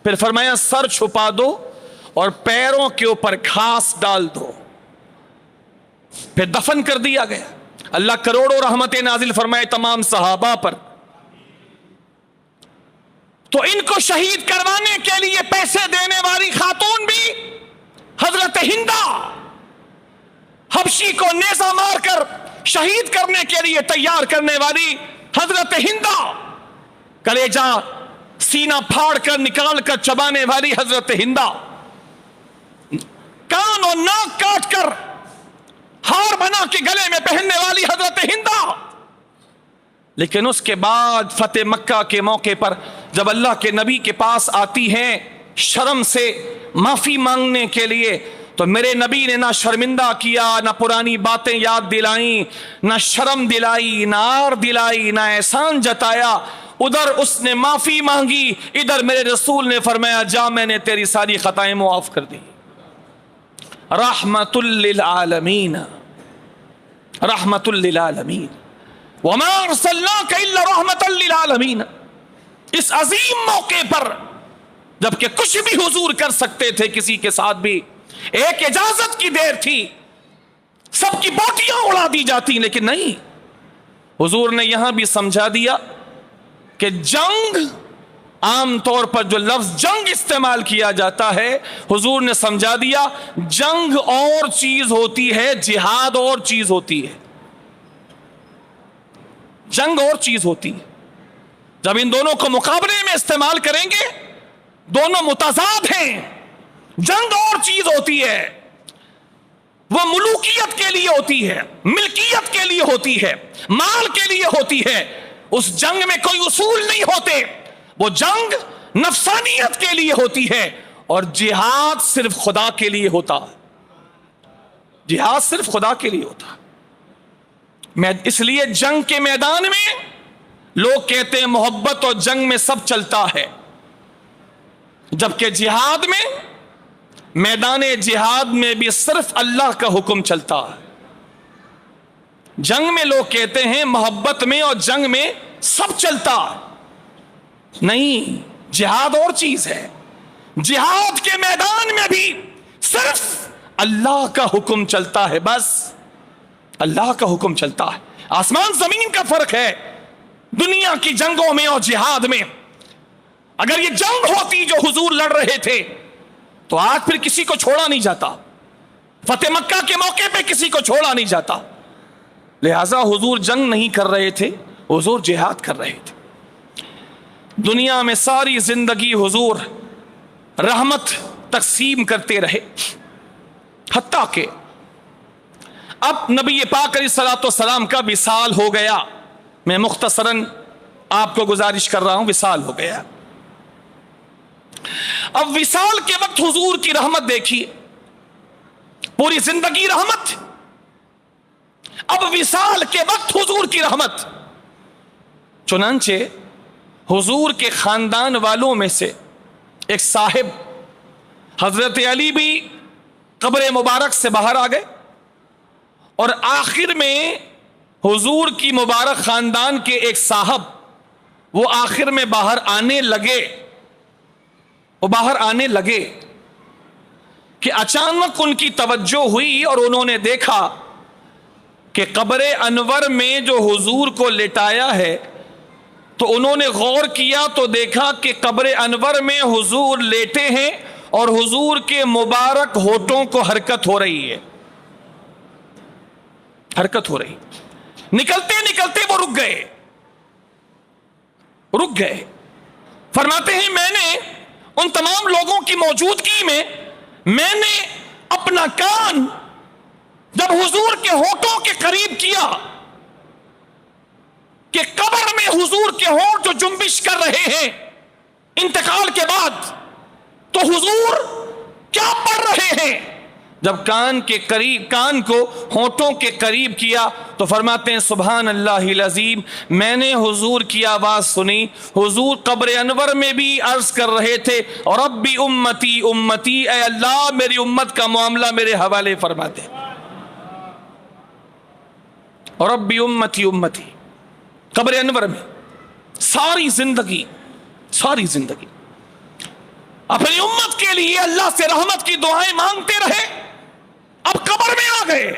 پھر فرمایا سر چھپا دو اور پیروں کے اوپر گھاس ڈال دو، پھر دفن کر دیا گیا۔ اللہ کروڑوں رحمتیں نازل فرمائے تمام صحابہ پر۔ تو ان کو شہید کروانے کے لیے پیسے دینے والی خاتون بھی حضرت ہندا، حبشی کو نیزہ مار کر شہید کرنے کے لیے تیار کرنے والی حضرت ہندا، کلیجہ سینہ پھاڑ کر نکال کر چبانے والی حضرت ہندا، کان اور ناک کاٹ کر ہار بنا کے گلے میں پہننے والی حضرت ہندا۔ لیکن اس کے بعد فتح مکہ کے موقع پر جب اللہ کے نبی کے پاس آتی ہیں شرم سے معافی مانگنے کے لیے، تو میرے نبی نے نہ شرمندہ کیا، نہ پرانی باتیں یاد دلائیں، نہ شرم دلائی، نہ عار دلائی، نہ احسان جتایا۔ ادھر اس نے معافی مانگی، ادھر میرے رسول نے فرمایا جا میں نے تیری ساری خطائیں معاف کر دی۔ رحمت للعالمین، رحمت للعالمین، وما ارسلناک الا رحمت للعالمین۔ اس عظیم موقع پر جبکہ کچھ بھی حضور کر سکتے تھے کسی کے ساتھ بھی، ایک اجازت کی دیر تھی، سب کی بوٹیاں اڑا دی جاتی، لیکن نہیں، حضور نے یہاں بھی سمجھا دیا کہ جنگ، عام طور پر جو لفظ جنگ استعمال کیا جاتا ہے، حضور نے سمجھا دیا جنگ اور چیز ہوتی ہے، جہاد اور چیز ہوتی ہے، جنگ اور چیز ہوتی ہے۔ جب ان دونوں کو مقابلے میں استعمال کریں گے، دونوں متضاد ہیں۔ جنگ اور چیز ہوتی ہے، وہ ملوکیت کے لیے ہوتی ہے، ملکیت کے لیے ہوتی ہے، مال کے لیے ہوتی ہے۔ اس جنگ میں کوئی اصول نہیں ہوتے، وہ جنگ نفسانیت کے لیے ہوتی ہے، اور جہاد صرف خدا کے لیے ہوتا ہے، جہاد صرف خدا کے لیے ہوتا ہے۔ اس لیے جنگ کے میدان میں لوگ کہتے ہیں محبت اور جنگ میں سب چلتا ہے، جبکہ جہاد میں، میدان جہاد میں بھی صرف اللہ کا حکم چلتا ہے۔ جنگ میں لوگ کہتے ہیں محبت میں اور جنگ میں سب چلتا ہے، نہیں، جہاد اور چیز ہے۔ جہاد کے میدان میں بھی صرف اللہ کا حکم چلتا ہے، بس اللہ کا حکم چلتا ہے۔ آسمان زمین کا فرق ہے دنیا کی جنگوں میں اور جہاد میں۔ اگر یہ جنگ ہوتی جو حضور لڑ رہے تھے تو آج پھر کسی کو چھوڑا نہیں جاتا، فتح مکہ کے موقع پہ کسی کو چھوڑا نہیں جاتا۔ لہٰذا حضور جنگ نہیں کر رہے تھے، حضور جہاد کر رہے تھے۔ دنیا میں ساری زندگی حضور رحمت تقسیم کرتے رہے، حتیٰ کہ اب نبی پاک علیہ الصلوۃ والسلام کا وصال ہو گیا۔ میں مختصراً آپ کو گزارش کر رہا ہوں، وصال ہو گیا۔ اب وصال کے وقت حضور کی رحمت دیکھیے، پوری زندگی رحمت، اب وصال کے وقت حضور کی رحمت۔ چنانچہ حضور کے خاندان والوں میں سے ایک صاحب حضرت علی بھی قبر مبارک سے باہر آ گئے، اور آخر میں حضور کی مبارک خاندان کے ایک صاحب وہ آخر میں باہر آنے لگے، وہ باہر آنے لگے کہ اچانک ان کی توجہ ہوئی اور انہوں نے دیکھا کہ قبر انور میں جو حضور کو لٹایا ہے، تو انہوں نے غور کیا تو دیکھا کہ قبر انور میں حضور لیٹے ہیں اور حضور کے مبارک ہونٹوں کو حرکت ہو رہی ہے۔ حرکت ہو رہی. نکلتے نکلتے وہ رک گئے. فرماتے ہیں میں نے ان تمام لوگوں کی موجودگی میں نے اپنا کان جب حضور کے ہونٹوں کے قریب کیا کہ قبر میں حضور کے ہونٹ جو جنبش کر رہے ہیں انتقال کے بعد، تو حضور کیا پڑھ رہے ہیں. جب کان کو ہونٹوں کے قریب کیا تو فرماتے ہیں سبحان اللہ العظیم، میں نے حضور کی آواز سنی. حضور قبر انور میں بھی عرض کر رہے تھے ربی امتی امتی، اے اللہ میری امت کا معاملہ میرے حوالے فرما دے. ربی امتی امتی، قبر انور میں ساری زندگی اپنی امت کے لیے اللہ سے رحمت کی دعائیں مانگتے رہے. اب قبر میں آ گئے.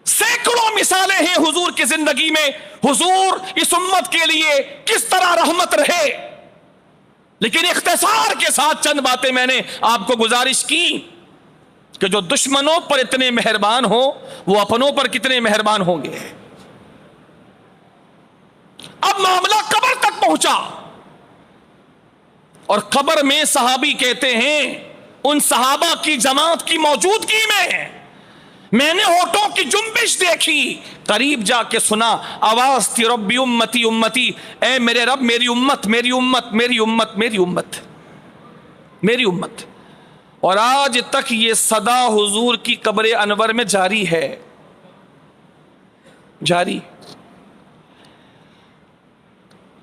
سینکڑوں مثالیں ہیں حضور کی زندگی میں، حضور اس امت کے لیے کس طرح رحمت رہے. لیکن اختصار کے ساتھ چند باتیں میں نے آپ کو گزارش کی کہ جو دشمنوں پر اتنے مہربان ہوں وہ اپنوں پر کتنے مہربان ہوں گے. اب معاملہ قبر تک پہنچا اور قبر میں صحابی کہتے ہیں ان صحابہ کی جماعت کی موجودگی میں نے ہونٹوں کی جنبش دیکھی. قریب جا کے سنا آواز تھی ربی امتی امتی، اے میرے رب میری امت میری امت میری امت میری امت میری امت. اور آج تک یہ صدا حضور کی قبر انور میں جاری ہے.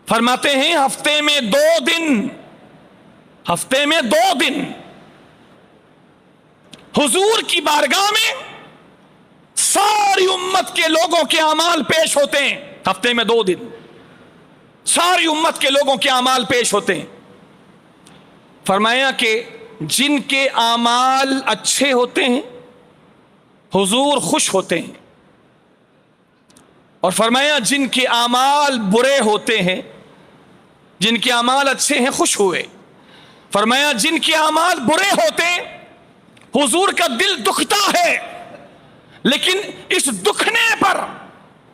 فرماتے ہیں ہفتے میں دو دن حضور کی بارگاہ میں ساری امت کے لوگوں کے اعمال پیش ہوتے ہیں. ہفتے میں 2 دن ساری امت کے لوگوں کے اعمال پیش ہوتے ہیں. فرمایا کہ جن کے اعمال اچھے ہوتے ہیں حضور خوش ہوتے ہیں، اور فرمایا جن کے اعمال برے ہوتے ہیں، جن کے اعمال اچھے ہیں خوش ہوئے. فرمایا جن کے اعمال برے ہوتے ہیں حضور کا دل دکھتا ہے، لیکن اس دکھنے پر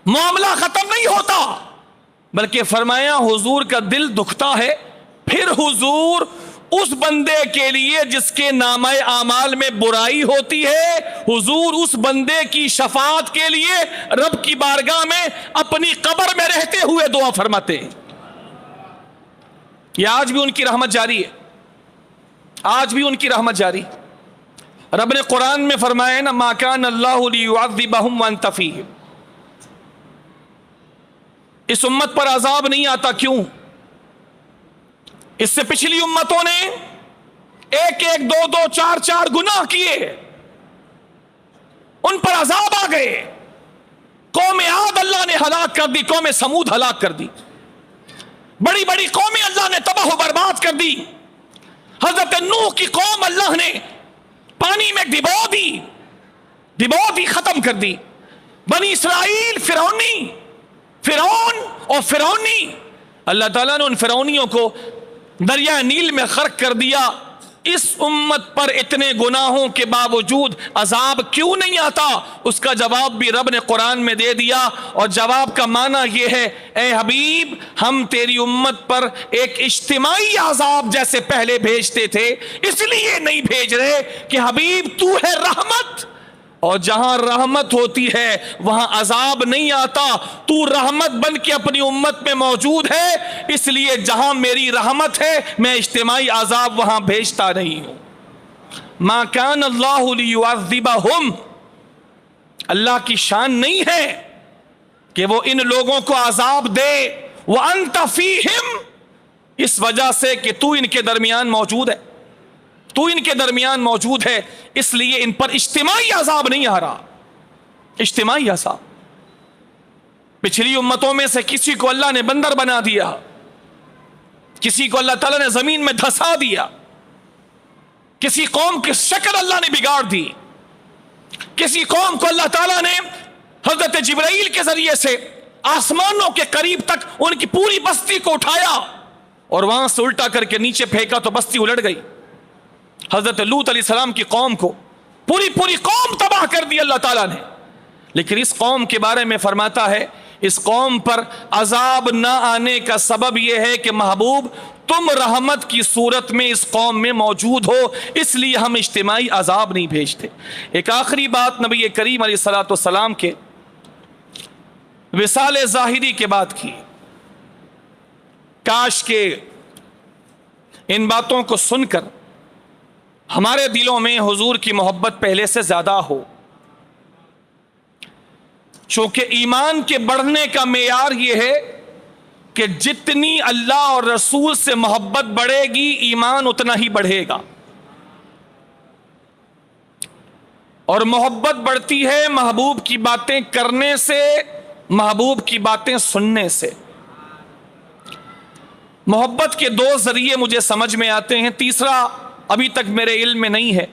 معاملہ ختم نہیں ہوتا، بلکہ فرمایا حضور کا دل دکھتا ہے، پھر حضور اس بندے کے لیے جس کے نامہ اعمال میں برائی ہوتی ہے، حضور اس بندے کی شفاعت کے لیے رب کی بارگاہ میں اپنی قبر میں رہتے ہوئے دعا فرماتے ہیں. یہ آج بھی ان کی رحمت جاری ہے، آج بھی ان کی رحمت جاری. رب نے قرآن میں فرمایا نا ما کان اللہ لیعذبہم وانت فیہم، اس امت پر عذاب نہیں آتا. کیوں؟ اس سے پچھلی امتوں نے 1 2 2 4 4 گناہ کیے، ان پر عذاب آ گئے. قوم عاد اللہ نے ہلاک کر دی، قوم سمود ہلاک کر دی، بڑی بڑی قومیں اللہ نے تباہ و برباد کر دی. حضرت نوح کی قوم اللہ نے پانی میں ڈبو دی ختم کر دی. بنی اسرائیل فرعون اور فرعونی، اللہ تعالیٰ نے ان فرعونیوں کو دریا نیل میں غرق کر دیا. اس امت پر اتنے گناہوں کے باوجود عذاب کیوں نہیں آتا؟ اس کا جواب بھی رب نے قرآن میں دے دیا، اور جواب کا معنی یہ ہے اے حبیب ہم تیری امت پر ایک اجتماعی عذاب جیسے پہلے بھیجتے تھے اس لیے نہیں بھیج رہے کہ حبیب تو ہے رحمت، اور جہاں رحمت ہوتی ہے وہاں عذاب نہیں آتا. تو رحمت بن کے اپنی امت میں موجود ہے، اس لیے جہاں میری رحمت ہے میں اجتماعی عذاب وہاں بھیجتا نہیں ہوں. ما کان اللہ لیعذبہم، اللہ کی شان نہیں ہے کہ وہ ان لوگوں کو عذاب دے وانت فیہم، اس وجہ سے کہ تو ان کے درمیان موجود ہے، تو ان کے درمیان موجود ہے، اس لیے ان پر اجتماعی عذاب نہیں آ رہا. اجتماعی عذاب. پچھلی امتوں میں سے کسی کو اللہ نے بندر بنا دیا، کسی کو اللہ تعالیٰ نے زمین میں دھسا دیا، کسی قوم کی شکل اللہ نے بگاڑ دی، کسی قوم کو اللہ تعالیٰ نے حضرت جبرائیل کے ذریعے سے آسمانوں کے قریب تک ان کی پوری بستی کو اٹھایا اور وہاں سے الٹا کر کے نیچے پھینکا تو بستی الٹ گئی. حضرت لوط علیہ السلام کی قوم کو پوری قوم تباہ کر دی اللہ تعالیٰ نے. لیکن اس قوم کے بارے میں فرماتا ہے اس قوم پر عذاب نہ آنے کا سبب یہ ہے کہ محبوب تم رحمت کی صورت میں اس قوم میں موجود ہو، اس لیے ہم اجتماعی عذاب نہیں بھیجتے۔ ایک آخری بات نبی کریم علیہ الصلوۃ والسلام کے وصال ظاہری کے بعد کی، کاش کہ ان باتوں کو سن کر ہمارے دلوں میں حضور کی محبت پہلے سے زیادہ ہو، چونکہ ایمان کے بڑھنے کا معیار یہ ہے کہ جتنی اللہ اور رسول سے محبت بڑھے گی ایمان اتنا ہی بڑھے گا، اور محبت بڑھتی ہے محبوب کی باتیں کرنے سے، محبوب کی باتیں سننے سے۔ محبت کے دو ذریعے مجھے سمجھ میں آتے ہیں، تیسرا ابھی تک میرے علم میں نہیں ہے۔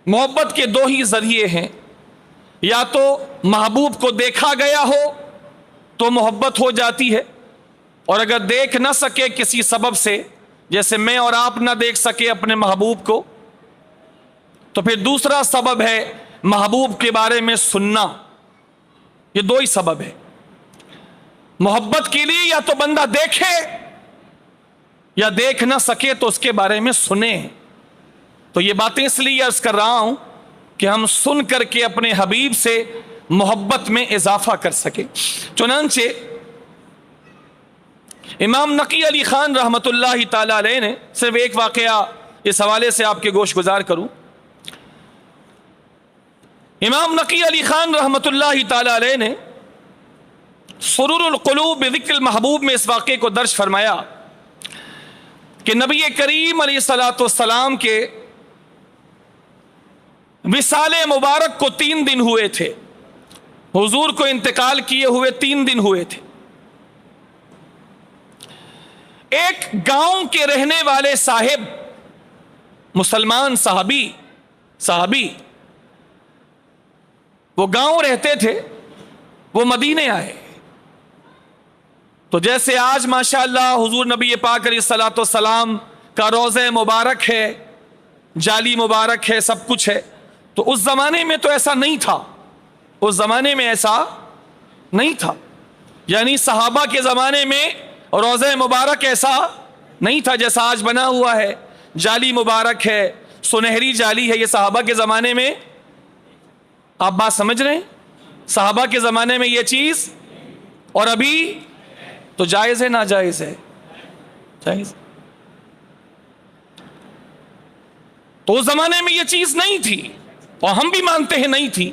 محبت کے دو ہی ذریعے ہیں، یا تو محبوب کو دیکھا گیا ہو تو محبت ہو جاتی ہے، اور اگر دیکھ نہ سکے کسی سبب سے، جیسے میں اور آپ نہ دیکھ سکے اپنے محبوب کو، تو پھر دوسرا سبب ہے محبوب کے بارے میں سننا۔ یہ دو ہی سبب ہے۔ محبت کے لیے یا تو بندہ دیکھے یا دیکھ نہ سکے تو اس کے بارے میں سنے۔ تو یہ باتیں اس لیے عرض کر رہا ہوں کہ ہم سن کر کے اپنے حبیب سے محبت میں اضافہ کر سکیں۔ چنانچہ امام نقی علی خان رحمۃ اللہ تعالی علیہ نے، صرف ایک واقعہ اس حوالے سے آپ کے گوش گزار کروں، امام نقی علی خان رحمۃ اللہ تعالی علیہ نے سرور القلوب بذکر المحبوب میں اس واقعے کو درج فرمایا کہ نبی کریم علیہ الصلوۃ والسلام کے وصال مبارک کو 3 دن ہوئے تھے، حضور کو انتقال کیے ہوئے 3 دن ہوئے تھے۔ ایک گاؤں کے رہنے والے صاحب، مسلمان صحابی وہ گاؤں رہتے تھے، وہ مدینے آئے تو جیسے آج ماشاءاللہ حضور نبی پاک علیہ الصلوۃ والسلام کا روضہ مبارک ہے، جالی مبارک ہے، سب کچھ ہے، تو اس زمانے میں تو ایسا نہیں تھا، اس زمانے میں ایسا نہیں تھا، یعنی صحابہ کے زمانے میں روضہ مبارک ایسا نہیں تھا جیسا آج بنا ہوا ہے، جالی مبارک ہے، سنہری جالی ہے۔ یہ صحابہ کے زمانے میں، آپ بات سمجھ رہے ہیں، صحابہ کے زمانے میں یہ چیز، اور ابھی تو جائز ہے ناجائز ہے؟ جائز۔ تو اس زمانے میں یہ چیز نہیں تھی، اور ہم بھی مانتے ہیں نہیں تھی،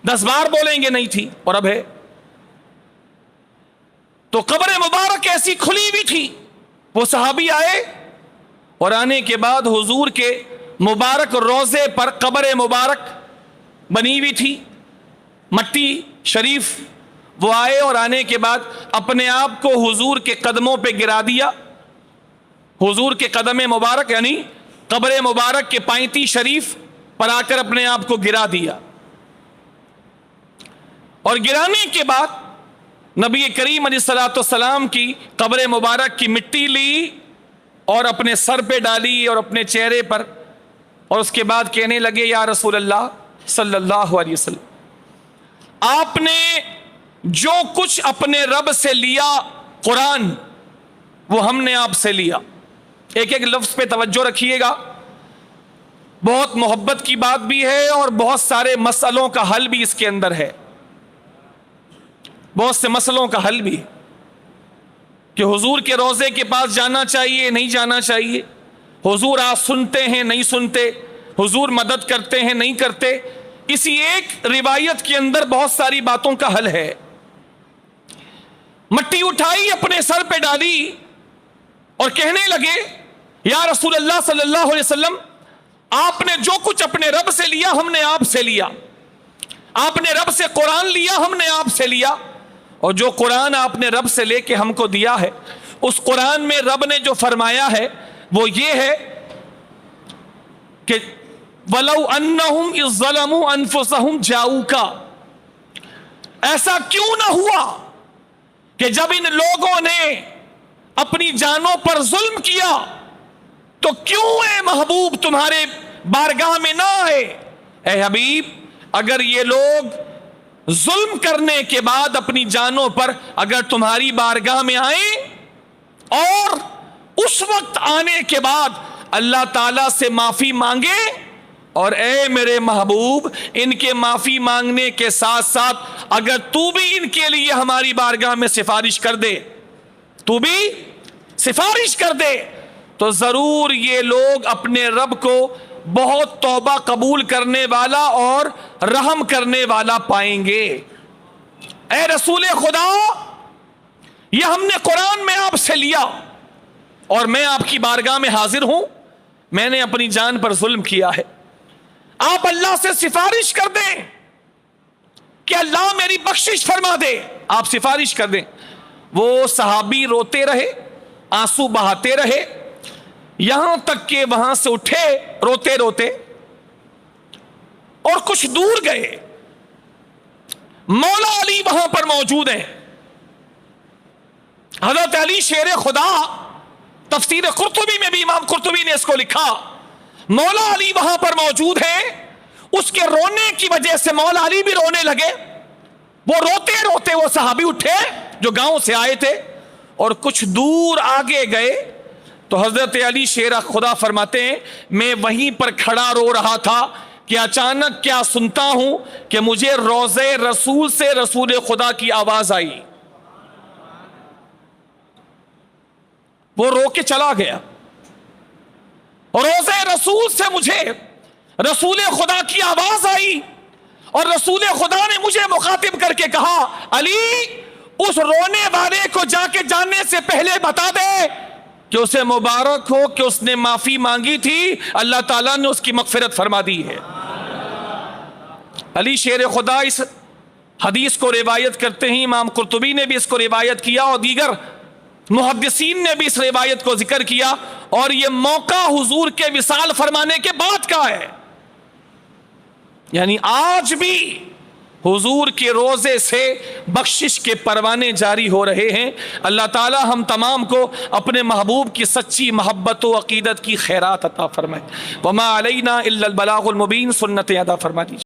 10 بار بولیں گے نہیں تھی، اور اب ہے۔ تو قبر مبارک ایسی کھلی ہوئی تھی، وہ صحابی آئے، اور آنے کے بعد حضور کے مبارک روضے پر قبر مبارک بنی ہوئی تھی، مٹی شریف، وہ آئے اور آنے کے بعد اپنے آپ کو حضور کے قدموں پہ گرا دیا، حضور کے قدم مبارک یعنی قبر مبارک کے پائنتی شریف پر آ کر اپنے آپ کو گرا دیا، اور گرانے کے بعد نبی کریم علیہ الصلوۃ والسلام کی قبر مبارک کی مٹی لی اور اپنے سر پہ ڈالی اور اپنے چہرے پر، اور اس کے بعد کہنے لگے یا رسول اللہ صلی اللہ علیہ وسلم، آپ نے جو کچھ اپنے رب سے لیا قرآن، وہ ہم نے آپ سے لیا۔ ایک ایک لفظ پہ توجہ رکھیے گا، بہت محبت کی بات بھی ہے اور بہت سارے مسئلوں کا حل بھی اس کے اندر ہے، بہت سے مسئلوں کا حل بھی، کہ حضور کے روضے کے پاس جانا چاہیے نہیں جانا چاہیے، حضور آپ سنتے ہیں نہیں سنتے، حضور مدد کرتے ہیں نہیں کرتے، اسی ایک روایت کے اندر بہت ساری باتوں کا حل ہے۔ مٹی اٹھائی، اپنے سر پہ ڈالی اور کہنے لگے یا رسول اللہ صلی اللہ علیہ وسلم، آپ نے جو کچھ اپنے رب سے لیا ہم نے آپ سے لیا، آپ نے رب سے قرآن لیا ہم نے آپ سے لیا، اور جو قرآن آپ نے رب سے لے کے ہم کو دیا ہے، اس قرآن میں رب نے جو فرمایا ہے وہ یہ ہے کہ وَلَوْ أَنَّهُمْ إِذْ ظَلَمُوا أَنفُسَهُمْ جَاءُوكَ، ایسا کیوں نہ ہوا کہ جب ان لوگوں نے اپنی جانوں پر ظلم کیا تو کیوں اے محبوب تمہارے بارگاہ میں نہ آئے؟ اے حبیب، اگر یہ لوگ ظلم کرنے کے بعد اپنی جانوں پر اگر تمہاری بارگاہ میں آئیں اور اس وقت آنے کے بعد اللہ تعالیٰ سے معافی مانگے، اور اے میرے محبوب ان کے معافی مانگنے کے ساتھ ساتھ اگر تو بھی ان کے لیے ہماری بارگاہ میں سفارش کر دے، تو بھی سفارش کر دے، تو ضرور یہ لوگ اپنے رب کو بہت توبہ قبول کرنے والا اور رحم کرنے والا پائیں گے۔ اے رسول خدا، یہ ہم نے قرآن میں آپ سے لیا اور میں آپ کی بارگاہ میں حاضر ہوں، میں نے اپنی جان پر ظلم کیا ہے، آپ اللہ سے سفارش کر دیں کہ اللہ میری بخشش فرما دے، آپ سفارش کر دیں۔ وہ صحابی روتے رہے، آنسو بہاتے رہے، یہاں تک کہ وہاں سے اٹھے روتے روتے اور کچھ دور گئے، مولا علی وہاں پر موجود ہیں۔ حضرت علی شیر خدا، تفسیر قرطبی میں بھی امام قرطبی نے اس کو لکھا، مولا علی وہاں پر موجود ہیں، اس کے رونے کی وجہ سے مولا علی بھی رونے لگے، وہ روتے روتے وہ صحابی اٹھے جو گاؤں سے آئے تھے اور کچھ دور آگے گئے تو حضرت علی شیر خدا فرماتے ہیں میں وہیں پر کھڑا رو رہا تھا کہ اچانک کیا سنتا ہوں کہ مجھے روضہ رسول سے رسول خدا کی آواز آئی، وہ رو کے چلا گیا، روضہ رسول سے مجھے رسول خدا کی آواز آئی اور رسول خدا نے مجھے مخاطب کر کے کہا علی اس رونے والے کو جا کے جاننے سے پہلے بتا دے کہ اسے مبارک ہو کہ اس نے معافی مانگی تھی، اللہ تعالیٰ نے اس کی مغفرت فرما دی ہے۔ علی شیر خدا اس حدیث کو روایت کرتے ہیں، امام قرطبی نے بھی اس کو روایت کیا اور دیگر محدثین نے بھی اس روایت کو ذکر کیا، اور یہ موقع حضور کے وصال فرمانے کے بعد کا ہے، یعنی آج بھی حضور کے روزے سے بخشش کے پروانے جاری ہو رہے ہیں۔ اللہ تعالی ہم تمام کو اپنے محبوب کی سچی محبت و عقیدت کی خیرات عطا فرمائے۔ وما علینا الا البلاغ المبین، سنت ادا فرما دیجیے۔